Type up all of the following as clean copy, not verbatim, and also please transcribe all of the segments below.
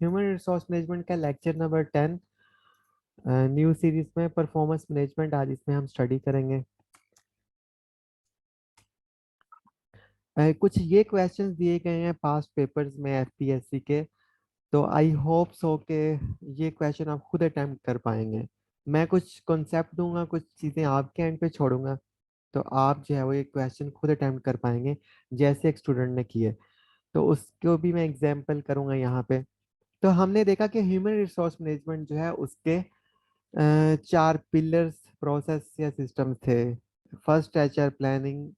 Human resource management का lecture number 10 new series में performance management आज इसमें हम स्टडी करेंगे। कुछ ये क्वेश्चंस दिए गए हैं पास्ट पेपर्स में एफपीएससी के। तो आई होप सो के ये क्वेश्चन आप खुद अटेम्प्ट कर पाएंगे। मैं कुछ कॉन्सेप्ट दूंगा, कुछ चीज़ें आपके एंड पे छोड़ूंगा, तो आप जो है वो ये क्वेश्चन खुद अटेम्प्ट कर पाएंगे जैसे एक स्टूडेंट ने किए। तो उसको भी मैं एग्जाम्पल करूंगा यहाँ पे। तो हमने देखा कि ह्यूमन रिसोर्स मैनेजमेंट जो है उसके 4 पिलर्स प्रोसेस या सिस्टम थे। फर्स्ट एचआर प्लानिंग,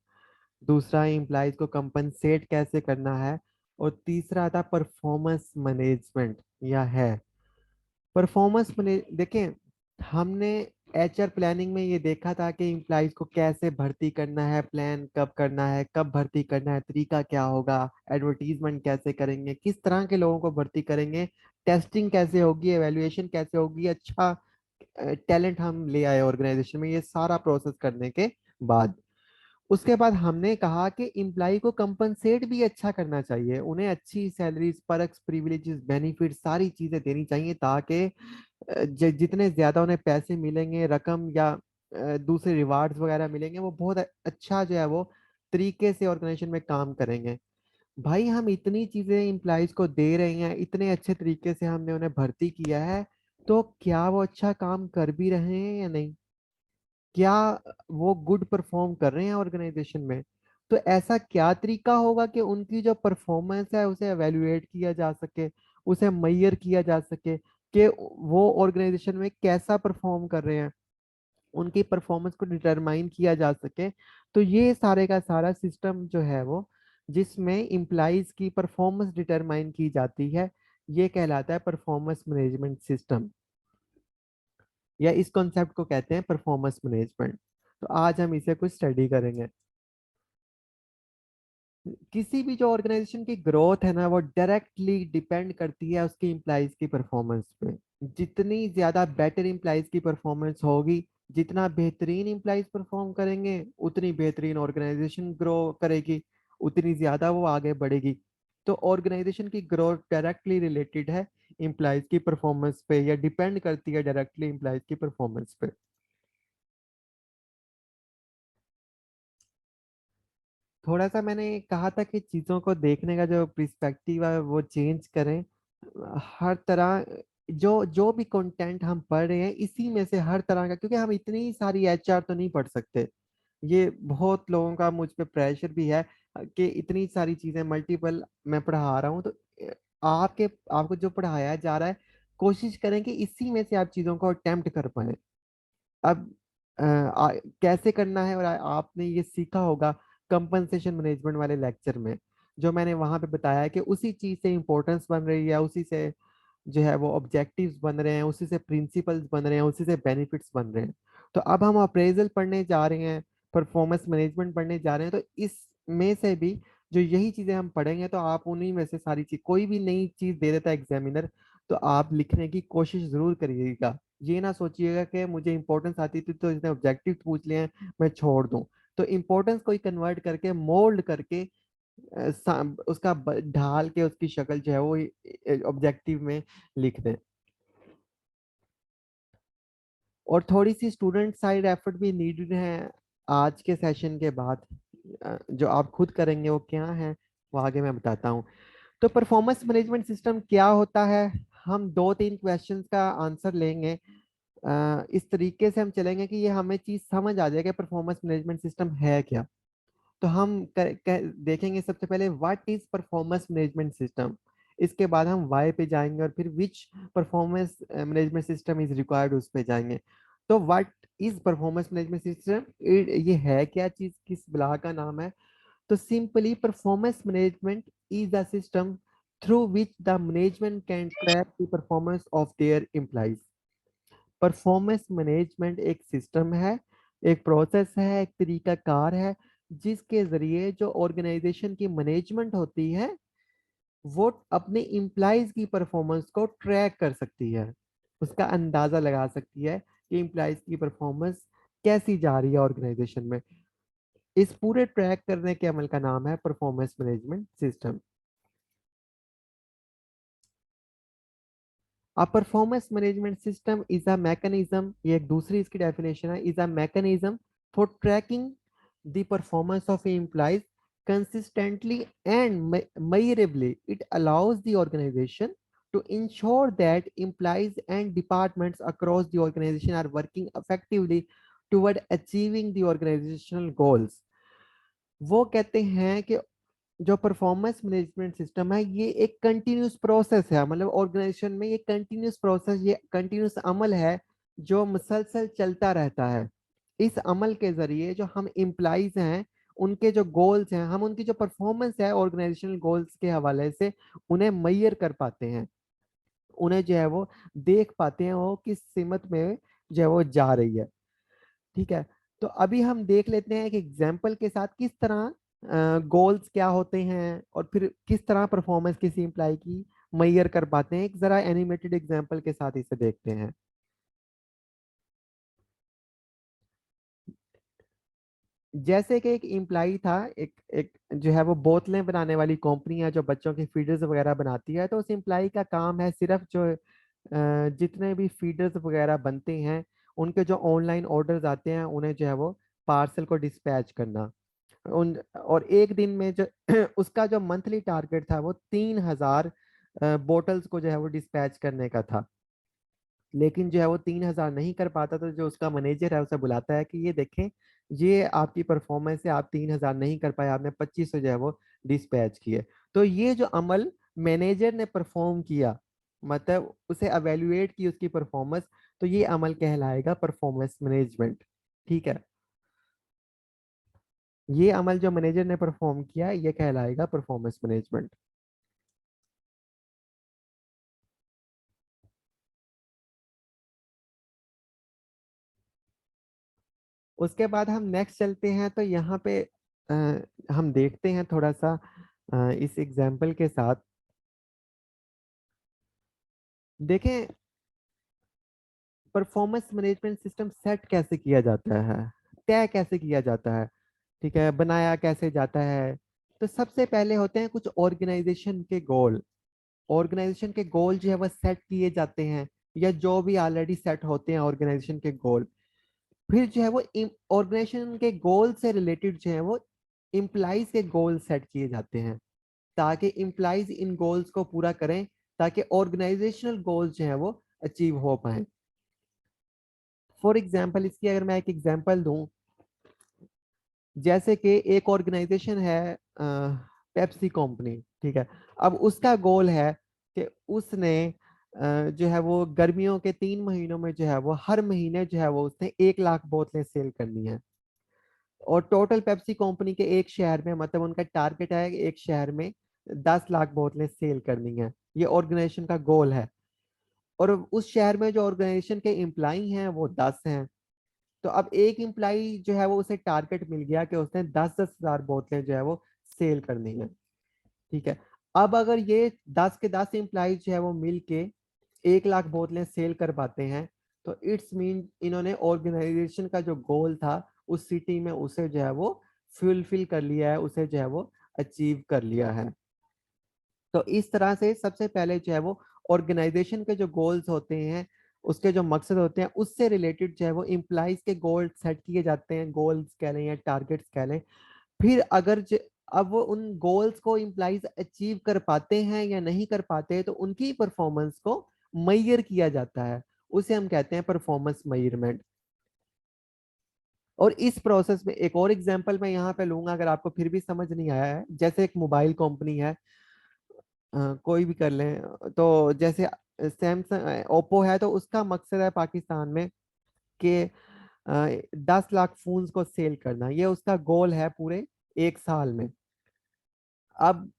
दूसरा एम्प्लॉयज को कंपनसेट कैसे करना है, और तीसरा था परफॉर्मेंस मैनेजमेंट या है परफॉर्मेंस मैनेज। देखें, हमने एचआर प्लानिंग में ये देखा था कि एम्प्लॉयज को कैसे भर्ती करना है, प्लान कब करना है, कब भर्ती करना है, तरीका क्या होगा, एडवर्टीजमेंट कैसे करेंगे, किस तरह के लोगों को भर्ती करेंगे, टेस्टिंग कैसे होगी, एवेल्युएशन कैसे होगी, अच्छा टैलेंट हम ले आए ऑर्गेनाइजेशन में, ये सारा प्रोसेस करने के बाद उसके बाद हमने कहा कि इम्प्लाई को कंपनसेट भी अच्छा करना चाहिए, उन्हें अच्छी सैलरीज, परक्स, प्रिविलेजेस, बेनिफिट सारी चीजें देनी चाहिए ताकि जितने ज्यादा उन्हें पैसे मिलेंगे, रकम या दूसरे रिवार्ड्स वगैरह मिलेंगे, वो बहुत अच्छा जो है वो तरीके से ऑर्गेनाइजेशन में काम करेंगे। भाई हम इतनी चीजें इम्प्लाइज को दे रहे हैं, इतने अच्छे तरीके से हमने उन्हें भर्ती किया है, तो क्या वो अच्छा काम कर भी रहे हैं या नहीं, क्या वो गुड परफॉर्म कर रहे हैं ऑर्गेनाइजेशन में। तो ऐसा क्या तरीका होगा कि उनकी जो परफॉर्मेंस है उसे एवेल्युएट किया जा सके, उसे मैयर किया जा सके कि वो ऑर्गेनाइजेशन में कैसा परफॉर्म कर रहे हैं, उनकी परफॉर्मेंस को डिटरमाइन किया जा सके। तो ये सारे का सारा सिस्टम जो है वो जिसमें इम्प्लाइज की परफॉर्मेंस डिटरमाइन की जाती है, ये कहलाता है परफॉर्मेंस मैनेजमेंट सिस्टम, या इस कॉन्सेप्ट को कहते हैं परफॉर्मेंस मैनेजमेंट। तो आज हम इसे कुछ स्टडी करेंगे। किसी भी जो ऑर्गेनाइजेशन की ग्रोथ है ना, वो डायरेक्टली डिपेंड करती है उसकी इम्प्लाइज की परफॉर्मेंस पे। जितनी ज्यादा बेटर इम्प्लाइज की परफॉर्मेंस होगी, जितना बेहतरीन इम्प्लाइज परफॉर्म करेंगे, उतनी बेहतरीन ऑर्गेनाइजेशन ग्रो करेगी, उतनी ज्यादा वो आगे बढ़ेगी। तो ऑर्गेनाइजेशन की ग्रोथ डायरेक्टली रिलेटेड है इम्प्लाइज की परफॉर्मेंस पे, या डिपेंड करती है डायरेक्टली इम्प्लाइज की परफॉर्मेंस पे। थोड़ा सा मैंने कहा था कि चीज़ों को देखने का जो पर्सपेक्टिव है वो चेंज करें। हर तरह जो जो भी कंटेंट हम पढ़ रहे हैं इसी में से हर तरह का, क्योंकि हम इतनी सारी एचआर तो नहीं पढ़ सकते। ये बहुत लोगों का मुझ पे प्रेशर भी है कि इतनी सारी चीज़ें मल्टीपल मैं पढ़ा रहा हूँ, तो आपके आपको जो पढ़ाया जा रहा है कोशिश करें कि इसी में से आप चीज़ों को अटेम्प्ट कर पाए। अब कैसे करना है, और आपने ये सीखा होगा कंपनसेशन मैनेजमेंट वाले लेक्चर में, जो मैंने वहां पे बताया है कि उसी चीज से इंपॉर्टेंस बन रही है, उसी से जो है वो ऑब्जेक्टिव्स बन रहे हैं, उसी से प्रिंसिपल्स बन रहे हैं, उसी से बेनिफिट्स बन रहे हैं। तो अब हम अप्रेजल पढ़ने जा रहे हैं, परफॉर्मेंस मैनेजमेंट पढ़ने जा रहे हैं, तो इसमें से भी जो यही चीजें हम पढ़ेंगे, तो आप उन्हीं में से सारी चीज, कोई भी नई चीज दे देता है एग्जामिनर, तो आप लिखने की कोशिश जरूर करिएगा। ये ना सोचिएगा कि मुझे इंपॉर्टेंस आती थी तो इसने ऑब्जेक्टिव पूछ लिए हैं मैं छोड़ दूं। तो इंपॉर्टेंस को कन्वर्ट करके, मोल्ड करके, उसका ढाल के उसकी शक्ल जो है वो ऑब्जेक्टिव में लिख दें। और थोड़ी सी स्टूडेंट साइड एफर्ट भी नीडेड है आज के सेशन के बाद। जो आप खुद करेंगे वो क्या है, वो आगे मैं बताता हूँ। तो परफॉर्मेंस मैनेजमेंट सिस्टम क्या होता है, हम 2-3 क्वेश्चंस का आंसर लेंगे। इस तरीके से हम चलेंगे कि ये हमें चीज समझ आ जाएगा परफॉर्मेंस मैनेजमेंट सिस्टम है क्या। तो हम देखेंगे सबसे पहले what is performance management system, इसके बाद हम वाई पे जाएंगे, और फिर which performance management system is required उस पे जाएंगे। तो what is performance management system, ये है क्या चीज, किस ब्ला का नाम है। तो simply performance management is a system through which the management can track the performance of their employees. Performance management एक सिस्टम है, एक प्रोसेस है, एक तरीका कार है, जिसके जरिए जो ऑर्गेनाइजेशन की मैनेजमेंट होती है वो अपने इम्प्लाइज की परफॉर्मेंस को ट्रैक कर सकती है, उसका अंदाजा लगा सकती है कि इम्प्लाइज की परफॉर्मेंस कैसी जा रही है ऑर्गेनाइजेशन में। इस पूरे ट्रैक करने के अमल का नाम है performance management system. A performance management system is a mechanism, ये एक दूसरी इसकी definition है, is a mechanism for tracking the performance of employees consistently and measurably. It allows the organization to ensure that employees and departments across the organization are working effectively toward achieving the organizational goals. वो कहते हैं कि जो performance management system है ये एक continuous process है, मतलब ऑर्गेनाइजेशन में ये कंटिन्यूस प्रोसेस, ये कंटिन्यूस अमल है जो मुसलसल चलता रहता है। इस अमल के जरिए जो हम एम्प्लॉइज हैं उनके जो गोल्स हैं, हम उनकी जो परफॉर्मेंस है ऑर्गेनाइजेशनल गोल्स के हवाले से उन्हें मैयर कर पाते हैं, उन्हें जो है वो देख पाते हैं वो किस सीमत में जो है वो जा रही है। ठीक है, तो अभी हम देख लेते हैं एक एग्जाम्पल के साथ किस तरह गोल्स क्या होते हैं और फिर किस तरह परफॉर्मेंस किसी एम्प्लॉय की मैयर कर पाते हैं। एक जरा एनिमेटेड एग्जाम्पल के साथ इसे देखते हैं। जैसे कि एक एम्प्लॉय था, एक एक जो है वो बोतलें बनाने वाली कंपनी है जो बच्चों की फीडर्स वगैरह बनाती है, तो उस एम्प्लॉय का काम है सिर्फ जो जितने भी फीडर्स वगैरह बनते हैं उनके जो ऑनलाइन ऑर्डर्स आते हैं उन्हें जो है वो पार्सल को डिस्पैच करना। उन और एक दिन में जो उसका जो मंथली टारगेट था वो 3,000 बोटल्स को जो है वो डिस्पैच करने का था। लेकिन जो है वो 3,000 नहीं कर पाता, तो जो उसका मैनेजर है उसे बुलाता है कि ये देखें, ये आपकी परफॉर्मेंस है, आप 3,000 नहीं कर पाए, आपने 2500 जो है वो डिस्पैच किए। तो ये जो अमल मैनेजर ने परफॉर्म किया, मतलब उसे अवेल्युएट की उसकी परफॉर्मेंस, तो ये अमल कहलाएगा परफॉर्मेंस मैनेजमेंट। ठीक है, ये अमल जो मैनेजर ने परफॉर्म किया ये कहलाएगा परफॉर्मेंस मैनेजमेंट। उसके बाद हम नेक्स्ट चलते हैं, तो यहाँ पे अ, हम देखते हैं थोड़ा सा इस एग्जाम्पल के साथ। देखें परफॉर्मेंस मैनेजमेंट सिस्टम सेट कैसे किया जाता है, तय कैसे किया जाता है, ठीक है, बनाया कैसे जाता है। तो सबसे पहले होते हैं कुछ ऑर्गेनाइजेशन के गोल। ऑर्गेनाइजेशन के गोल जो है वह सेट किए जाते हैं, या जो भी ऑलरेडी सेट होते हैं ऑर्गेनाइजेशन के गोल। फिर जो है वो ऑर्गेनाइजेशन के गोल से रिलेटेड जो है वो इम्प्लाइज के गोल सेट किए जाते हैं, ताकि इम्प्लाइज इन गोल्स को पूरा करें, ताकि ऑर्गेनाइजेशनल गोल्स जो है वो अचीव हो पाए। फॉर एग्जाम्पल, इसकी अगर मैं एक एग्जाम्पल दूं, जैसे कि एक ऑर्गेनाइजेशन है पेप्सी कंपनी, ठीक है। अब उसका गोल है कि उसने जो है वो गर्मियों के 3 महीनों में जो है वो हर महीने जो है वो उसने 1 लाख बोतलें सेल करनी है। और टोटल पेप्सी कंपनी के एक शहर में, मतलब उनका टारगेट है कि एक शहर में 10 लाख बोतलें सेल करनी है, ये ऑर्गेनाइजेशन का गोल है। और उस शहर में जो ऑर्गेनाइजेशन के एम्प्लाई हैं वो 10 हैं। तो अब एक एम्प्लाई जो है वो उसे टारगेट मिल गया कि उसने 10-10 हजार बोतलें जो है वो सेल करनी है। ठीक है, अब अगर ये 10 के 10 एम्प्लाई जो है वो मिल के 1 लाख बोतलें सेल कर पाते हैं, तो इट्स मीन इन्होंने ऑर्गेनाइजेशन का जो गोल था उस सिटी में उसे जो है वो फुलफिल कर लिया है, उसे जो है वो अचीव कर लिया है। तो इस तरह से सबसे पहले जो है वो ऑर्गेनाइजेशन के जो गोल्स होते हैं, उसके जो मकसद होते हैं, उससे रिलेटेड जो है वो इम्प्लाइज के गोल सेट किए जाते हैं, गोल्स कह लें या टारगेट्स कह लें। फिर अगर अब वो उन गोल्स को इम्प्लाइज अचीव कर पाते हैं या नहीं कर पाते हैं, तो उनकी परफॉर्मेंस को मैयर किया जाता है, उसे हम कहते हैं परफॉर्मेंस मैयरमेंट। और इस प्रोसेस में एक और एग्जांपल मैं यहाँ पे लूंगा, अगर आपको फिर भी समझ नहीं आया है। जैसे एक मोबाइल कंपनी है, कोई भी कर लें, तो जैसे सैमसंग ओप्पो है, तो उसका मकसद है पाकिस्तान में कि 10 लाख फोन्स को सेल करना, ये उसका गोल है पूरे एक साल में। अब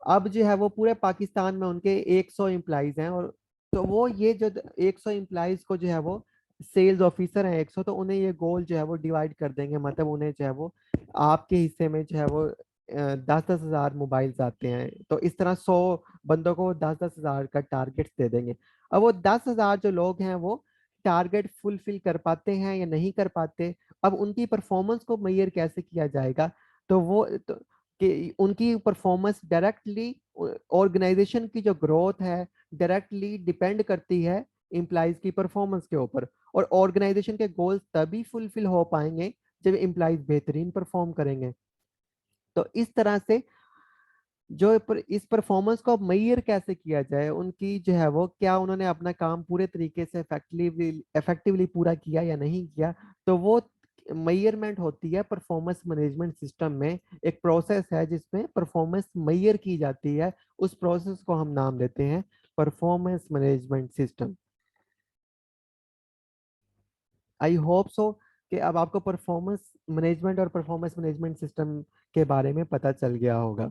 अब जो है वो पूरे पाकिस्तान में उनके 100 एम्प्लॉइज हैं, और तो वो ये जो 100 एम्प्लॉइज को जो है वो सेल्स ऑफिसर हैं 100, तो उन्हें ये गोल जो है वो डिवाइड कर देंगे, मतलब उन्हें जो है वो आपके हिस्से में जो है वो 10-10 हजार मोबाइल्स आते हैं, तो इस तरह 100 बंदों को 10-10 हजार का टारगेट दे देंगे। अब वो 10 हजार जो लोग हैं वो टारगेट फुलफिल कर पाते हैं या नहीं कर पाते, अब उनकी परफॉर्मेंस को मेजर कैसे किया जाएगा। तो वो तो कि उनकी परफॉर्मेंस डायरेक्टली ऑर्गेनाइजेशन की जो ग्रोथ है डायरेक्टली डिपेंड करती है एम्प्लॉइज की परफॉर्मेंस के ऊपर, और ऑर्गेनाइजेशन के गोल्स तभी फुलफिल हो पाएंगे जब एम्प्लॉइज बेहतरीन परफॉर्म करेंगे। तो इस तरह से इस परफॉर्मेंस को अब मेजर कैसे किया जाए, उनकी जो है वो क्या उन्होंने अपना काम पूरे तरीके से इफेक्टिवली पूरा किया या नहीं किया, तो वो मेजरमेंट होती है परफॉर्मेंस मैनेजमेंट सिस्टम में। एक प्रोसेस है जिसमें परफॉर्मेंस मेजर की जाती है, उस प्रोसेस को हम नाम देते हैं performance management system. I hope so कि अब आपको परफॉर्मेंस मैनेजमेंट और परफॉर्मेंस मैनेजमेंट सिस्टम के बारे में पता चल गया होगा।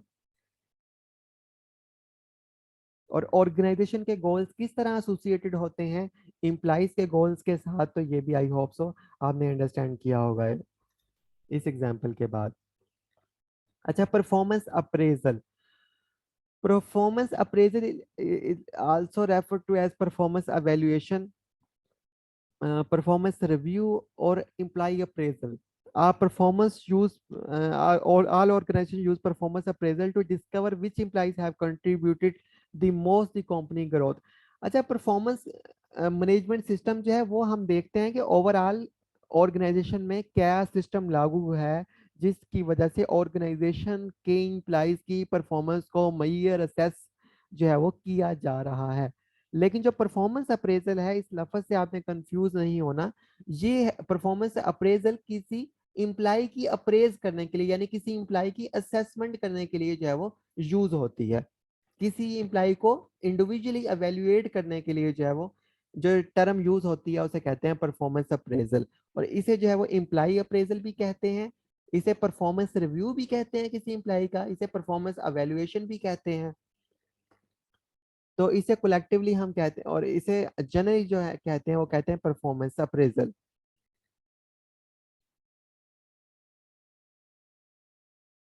और ऑर्गेनाइजेशन के गोल्स किस तरह एसोसिएटेड होते हैं इम्प्लाइज के गोल्स के साथ, तो ये भी आई होप सो आपने अंडरस्टैंड किया होगा इस एग्जांपल के बाद। अच्छा, performance appraisal is also refer to as performance evaluation, performance review or employee appraisal. Our performance use all organizations use performance appraisal to discover which employees have contributed the most the company growth. अच्छा, performance management system जो है वो हम देखते हैं कि overall organisation में क्या सिस्टम लागू है जिसकी वजह से ऑर्गेनाइजेशन के एम्प्लॉइज की परफॉर्मेंस को मेजर असेस जो है वो किया जा रहा है। लेकिन जो परफॉर्मेंस अप्रेजल है, इस लफ्ज से आपने कंफ्यूज नहीं होना। ये परफॉर्मेंस अप्रेजल किसी इम्प्लाई की अप्रेज करने के लिए, यानी किसी इम्प्लाई की असेसमेंट करने के लिए जो है वो यूज होती है। किसी इम्प्लाई को इंडिविजुअली एवेल्युएट करने के लिए जो है वो जो टर्म यूज होती है उसे कहते हैं परफॉर्मेंस अप्रेजल। और इसे जो है वो इम्प्लाई अप्रेजल भी कहते हैं, इसे परफॉर्मेंस रिव्यू भी कहते हैं किसी इम्प्लाई का, इसे परफॉर्मेंस एवेल्युएशन भी कहते हैं। तो इसे कलेक्टिवली हम कहते हैं, और इसे जनरली जो है कहते हैं वो कहते हैं परफॉर्मेंस अप्रेजल।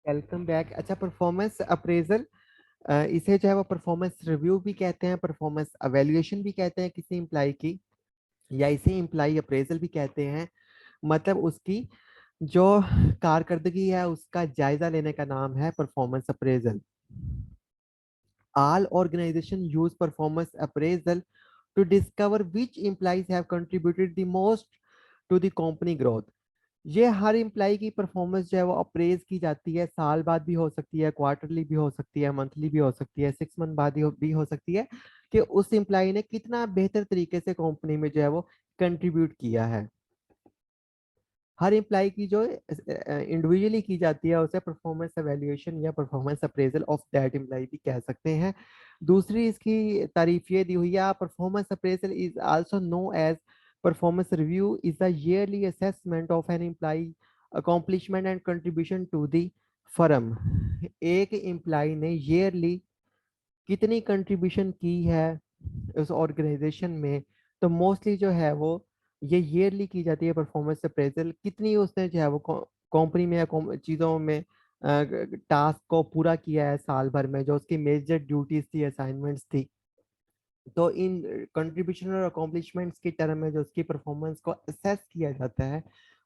Welcome back. अच्छा, परफॉर्मेंस अप्रेजल इसे जो है वो परफॉर्मेंस रिव्यू भी कहते हैं, परफॉर्मेंस एवेल्युएशन भी कहते हैं किसी इम्प्लाई की, या इसे इम्प्लाई अप्रेजल भी कहते हैं। मतलब उसकी जो कारकर्दगी है उसका जायजा लेने का नाम है performance appraisal. All organizations use performance appraisal to discover which employees have contributed the most to the company growth. ये हर एम्प्लाई की परफॉर्मेंस जो है वो अप्रेज की जाती है, साल बाद भी हो सकती है, क्वार्टरली भी हो सकती है, मंथली भी हो सकती है, 6 मंथ बाद भी हो सकती है, कि उस एम्प्लाई ने कितना बेहतर तरीके से कंपनी में जो है वो कंट्रीब्यूट किया है। हर एम्प्लाई की जो इंडिविजुअली की जाती है उसे परफॉर्मेंस एवेल्युएशन या performance appraisal of that employee भी कह सकते हैं। दूसरी इसकी तारीफ ये दी हुई है, performance appraisal is also know as performance review is a yearly assessment of an employee accomplishment and contribution to the firm. एक एम्प्लाई ने ईयरली कितनी कंट्रीब्यूशन की है उस ऑर्गेनाइजेशन में, तो मोस्टली जो है वो ये ईयरली की जाती है परफॉर्मेंस अप्रेजल। कितनी उसने जो है वो कंपनी में या चीज़ों में टास्क को पूरा किया है साल भर में, जो उसकी मेजर ड्यूटीज थी, असाइनमेंट्स थी। तो इन कंट्रीब्यूशन और अकॉम्प्लिशमेंट्स की टर्म में जो उसकी परफॉर्मेंस को असेस किया जाता है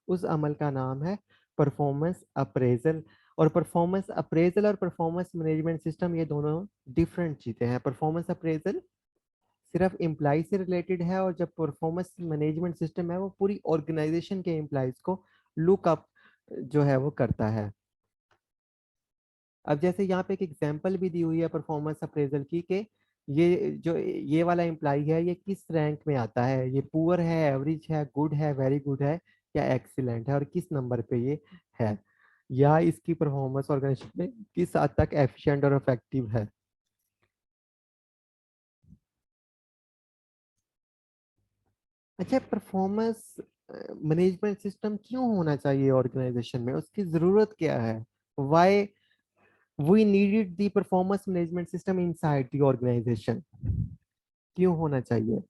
उस अमल का नाम है परफॉर्मेंस अप्रेजल। और परफॉर्मेंस अप्रेजल और परफॉर्मेंस मैनेजमेंट सिस्टम ये दोनों डिफरेंट चीज़ें हैं। परफॉर्मेंस अप्रेजल सिर्फ एम्प्लॉय से रिलेटेड है, और जब परफॉर्मेंस मैनेजमेंट सिस्टम है वो पूरी ऑर्गेनाइजेशन के एम्प्लॉयज को लुक अप जो है वो करता है। अब जैसे यहाँ पे एक एग्जांपल भी दी हुई है परफॉर्मेंस अप्रेजल की, कि ये वाला एम्प्लॉय है ये किस रैंक में आता है, ये पुअर है, एवरेज है, गुड है, वेरी गुड है, या एक्सीलेंट है, और किस नंबर पे ये है, या इसकी परफॉर्मेंस ऑर्गेनाइजेशन में किस हद तक एफिशिएंट और इफेक्टिव है। अच्छा, परफॉर्मेंस मैनेजमेंट सिस्टम क्यों होना चाहिए ऑर्गेनाइजेशन में, उसकी जरूरत क्या है? Why we needed the performance management system inside the organisation, क्यों होना चाहिए?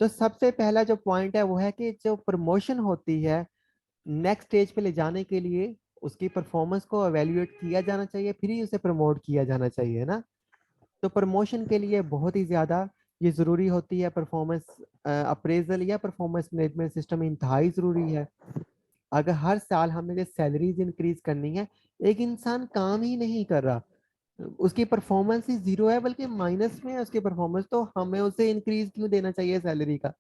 तो सबसे पहला जो पॉइंट है वो है कि जो प्रमोशन होती है नेक्स्ट स्टेज पे ले जाने के लिए उसकी परफॉर्मेंस को एवेल्युएट किया जाना चाहिए, फिर ही उसे प्रमोट किया जाना चाहिए ना। तो प्रमोशन के लिए बहुत ही ज्यादा ये जरूरी होती है। परफॉर्मेंस अप्रेजल या परफॉर्मेंस मैनेजमेंट सिस्टम इंतहाई जरूरी है। अगर हर साल हमने जो सैलरीज इंक्रीज करनी है, एक इंसान काम ही नहीं कर रहा, उसकी परफॉर्मेंस ही जीरो है बल्कि माइनस में है उसकी परफॉर्मेंस, तो हमें उसे इंक्रीज क्यों देना चाहिए सैलरी का?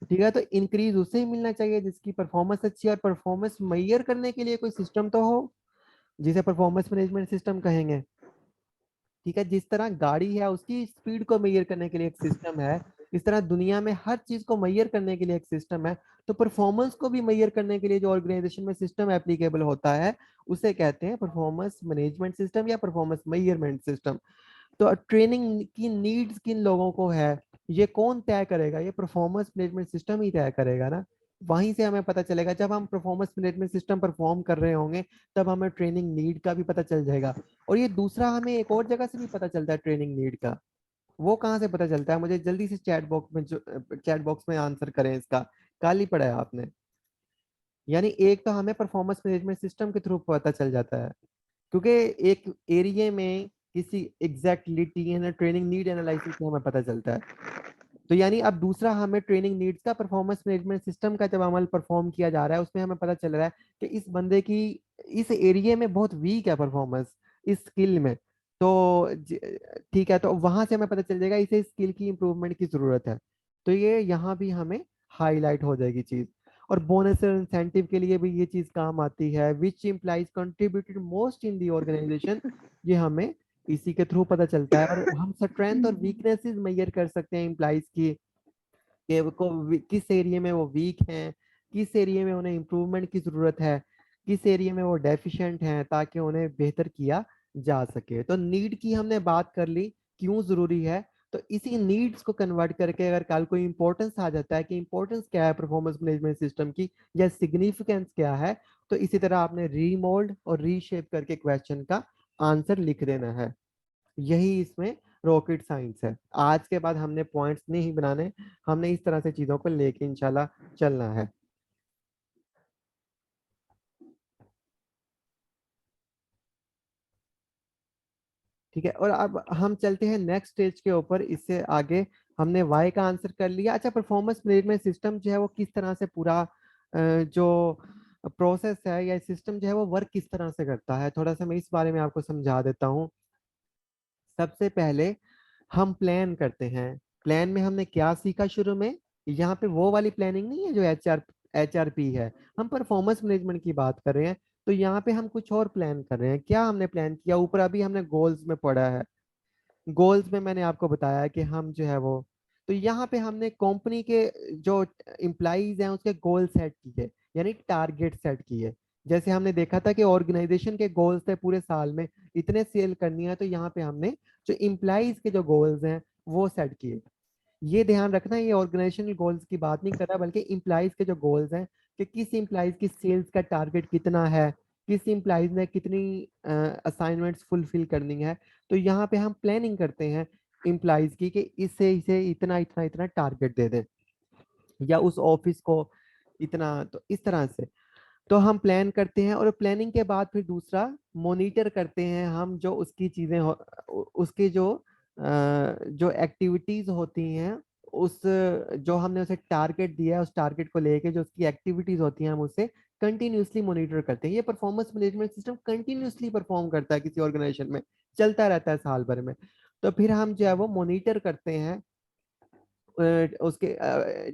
ठीक है, तो इंक्रीज उसे ही मिलना चाहिए जिसकी परफॉर्मेंस अच्छी है। और परफॉर्मेंस मैयर करने के लिए कोई सिस्टम तो हो, जिसे परफॉर्मेंस मैनेजमेंट सिस्टम कहेंगे। ठीक है, जिस तरह गाड़ी है उसकी स्पीड को मेजर करने के लिए एक सिस्टम है, इस तरह दुनिया में हर चीज को मेजर करने के लिए एक सिस्टम है। तो परफॉर्मेंस को भी मेजर करने के लिए जो ऑर्गेनाइजेशन में सिस्टम एप्लीकेबल होता है, उसे कहते हैं परफॉर्मेंस मैनेजमेंट सिस्टम या परफॉर्मेंस मेजरमेंट सिस्टम। तो ट्रेनिंग की नीड्स किन लोगों को है, ये कौन तय करेगा? ये परफॉर्मेंस मैनेजमेंट सिस्टम ही तय करेगा ना। वहीं से हमें पता चलेगा, जब हम परफॉर्मेंस मैनेजमेंट सिस्टम परफॉर्म कर रहे होंगे, तब हमें ट्रेनिंग नीड का भी पता चल जाएगा। और ये दूसरा हमें एक और जगह से भी पता चलता है ट्रेनिंग नीड का। वो कहाँ से पता चलता है? मुझे जल्दी से चैट बॉक्स में आंसर करें इसका। कल ही पढ़ा है आपने? यानी एक तो हमें परफॉर्मेंस मैनेजमेंट सिस्टम के थ्रू पता चल जाता है, क्योंकि एक एरिया में किसी एग्जैक्टलिटी है ना, ट्रेनिंग नीड एनालिसिस से हमें पता चलता है। तो यानी अब दूसरा, हमें ट्रेनिंग नीड्स का परफॉर्मेंस मैनेजमेंट सिस्टम का जब अमल परफॉर्म किया जा रहा है, उसमें हमें पता चल रहा है कि इस बंदे की इस एरिया में बहुत वीक है परफॉर्मेंस, इस स्किल में। तो ठीक है, तो वहां से हमें पता चल जाएगा इसे स्किल की इंप्रूवमेंट की जरूरत है। तो ये यहाँ भी हमें हाईलाइट हो जाएगी चीज। और बोनस और इंसेंटिव के लिए भी ये चीज काम आती है, which employees contributed most in the organisation. ये हमें इसी के थ्रू पता चलता है। और हम स्ट्रेंथ और वीकनेसेस मेजर कर सकते हैं एम्प्लॉइज की, कि किस एरिया में वो वीक हैं, किस एरिया में उन्हें इम्प्रूवमेंट की जरूरत है, किस एरिया में वो डेफिशिएंट हैं, ताकि उन्हें बेहतर किया जा सके। तो नीड की हमने बात कर ली, क्यों जरूरी है। तो इसी नीड्स को कन्वर्ट करके अगर कल कोई इंपॉर्टेंस आ जाता है कि इंपॉर्टेंस क्या है परफॉर्मेंस मैनेजमेंट सिस्टम की, या सिग्निफिकेंस क्या है, तो इसी तरह आपने रीमोल्ड और रीशेप करके क्वेश्चन का आंसर लिख देना है। यही इसमें रॉकेट साइंस है। आज के बाद हमने पॉइंट्स नहीं बनाने, हमने इस तरह से चीजों को लेके इंशाल्लाह चलना है। ठीक है, और अब हम चलते हैं नेक्स्ट स्टेज के ऊपर। इससे आगे हमने वाई का आंसर कर लिया। अच्छा, परफॉर्मेंस मैनेजमेंट सिस्टम जो है वो किस तरह से पूरा जो प्रोसेस है या सिस्टम जो है वो वर्क किस तरह से करता है, थोड़ा सा मैं इस बारे में आपको समझा देता हूँ। सबसे पहले हम प्लान करते हैं। प्लान में हमने क्या सीखा शुरू में? यहाँ पे वो वाली प्लानिंग नहीं है जो एच आर पी है, हम परफॉर्मेंस मैनेजमेंट की बात कर रहे हैं। तो यहाँ पे हम कुछ और प्लान कर रहे हैं। क्या हमने प्लान किया? ऊपर अभी हमने गोल्स में पढ़ा है। गोल्स में मैंने आपको बताया कि हम जो है वो, तो यहाँ पे हमने कंपनी के जो एम्प्लॉइज हैं उसके गोल सेट किए, यानी टारगेट सेट किए। जैसे हमने देखा था कि ऑर्गेनाइजेशन के गोल्स थे पूरे साल में इतने सेल करनी है, तो यहाँ पे हमने जो एम्प्लॉइज के जो गोल्स हैं वो सेट किए। ये ध्यान रखना, ये ऑर्गेनाइजेशनल गोल्स की बात नहीं कर रहा, बल्कि इम्प्लाइज के जो गोल्स हैं, कि किस इम्प्लाइज की सेल्स का टारगेट कितना है, किस इम्प्लाइज ने कितनी असाइनमेंट्स फुलफिल करनी है। तो यहाँ पे हम प्लानिंग करते हैं इम्प्लाइज की कि इससे इसे इतना इतना इतना टारगेट दे दें, या उस ऑफिस को इतना। तो इस तरह से तो हम प्लान करते हैं, और प्लानिंग के बाद फिर दूसरा मॉनिटर करते हैं हम, जो उसकी चीजें उसके जो एक्टिविटीज होती हैं, उस जो हमने उसे टारगेट दिया है, उस टारगेट को लेके जो उसकी एक्टिविटीज होती हैं हम उसे कंटिन्यूसली मॉनिटर करते हैं। ये performance management system continuously perform करता है किसी ऑर्गेनाइजेशन में, चलता रहता है साल भर में। तो फिर हम जो है वो मॉनिटर करते हैं, उसके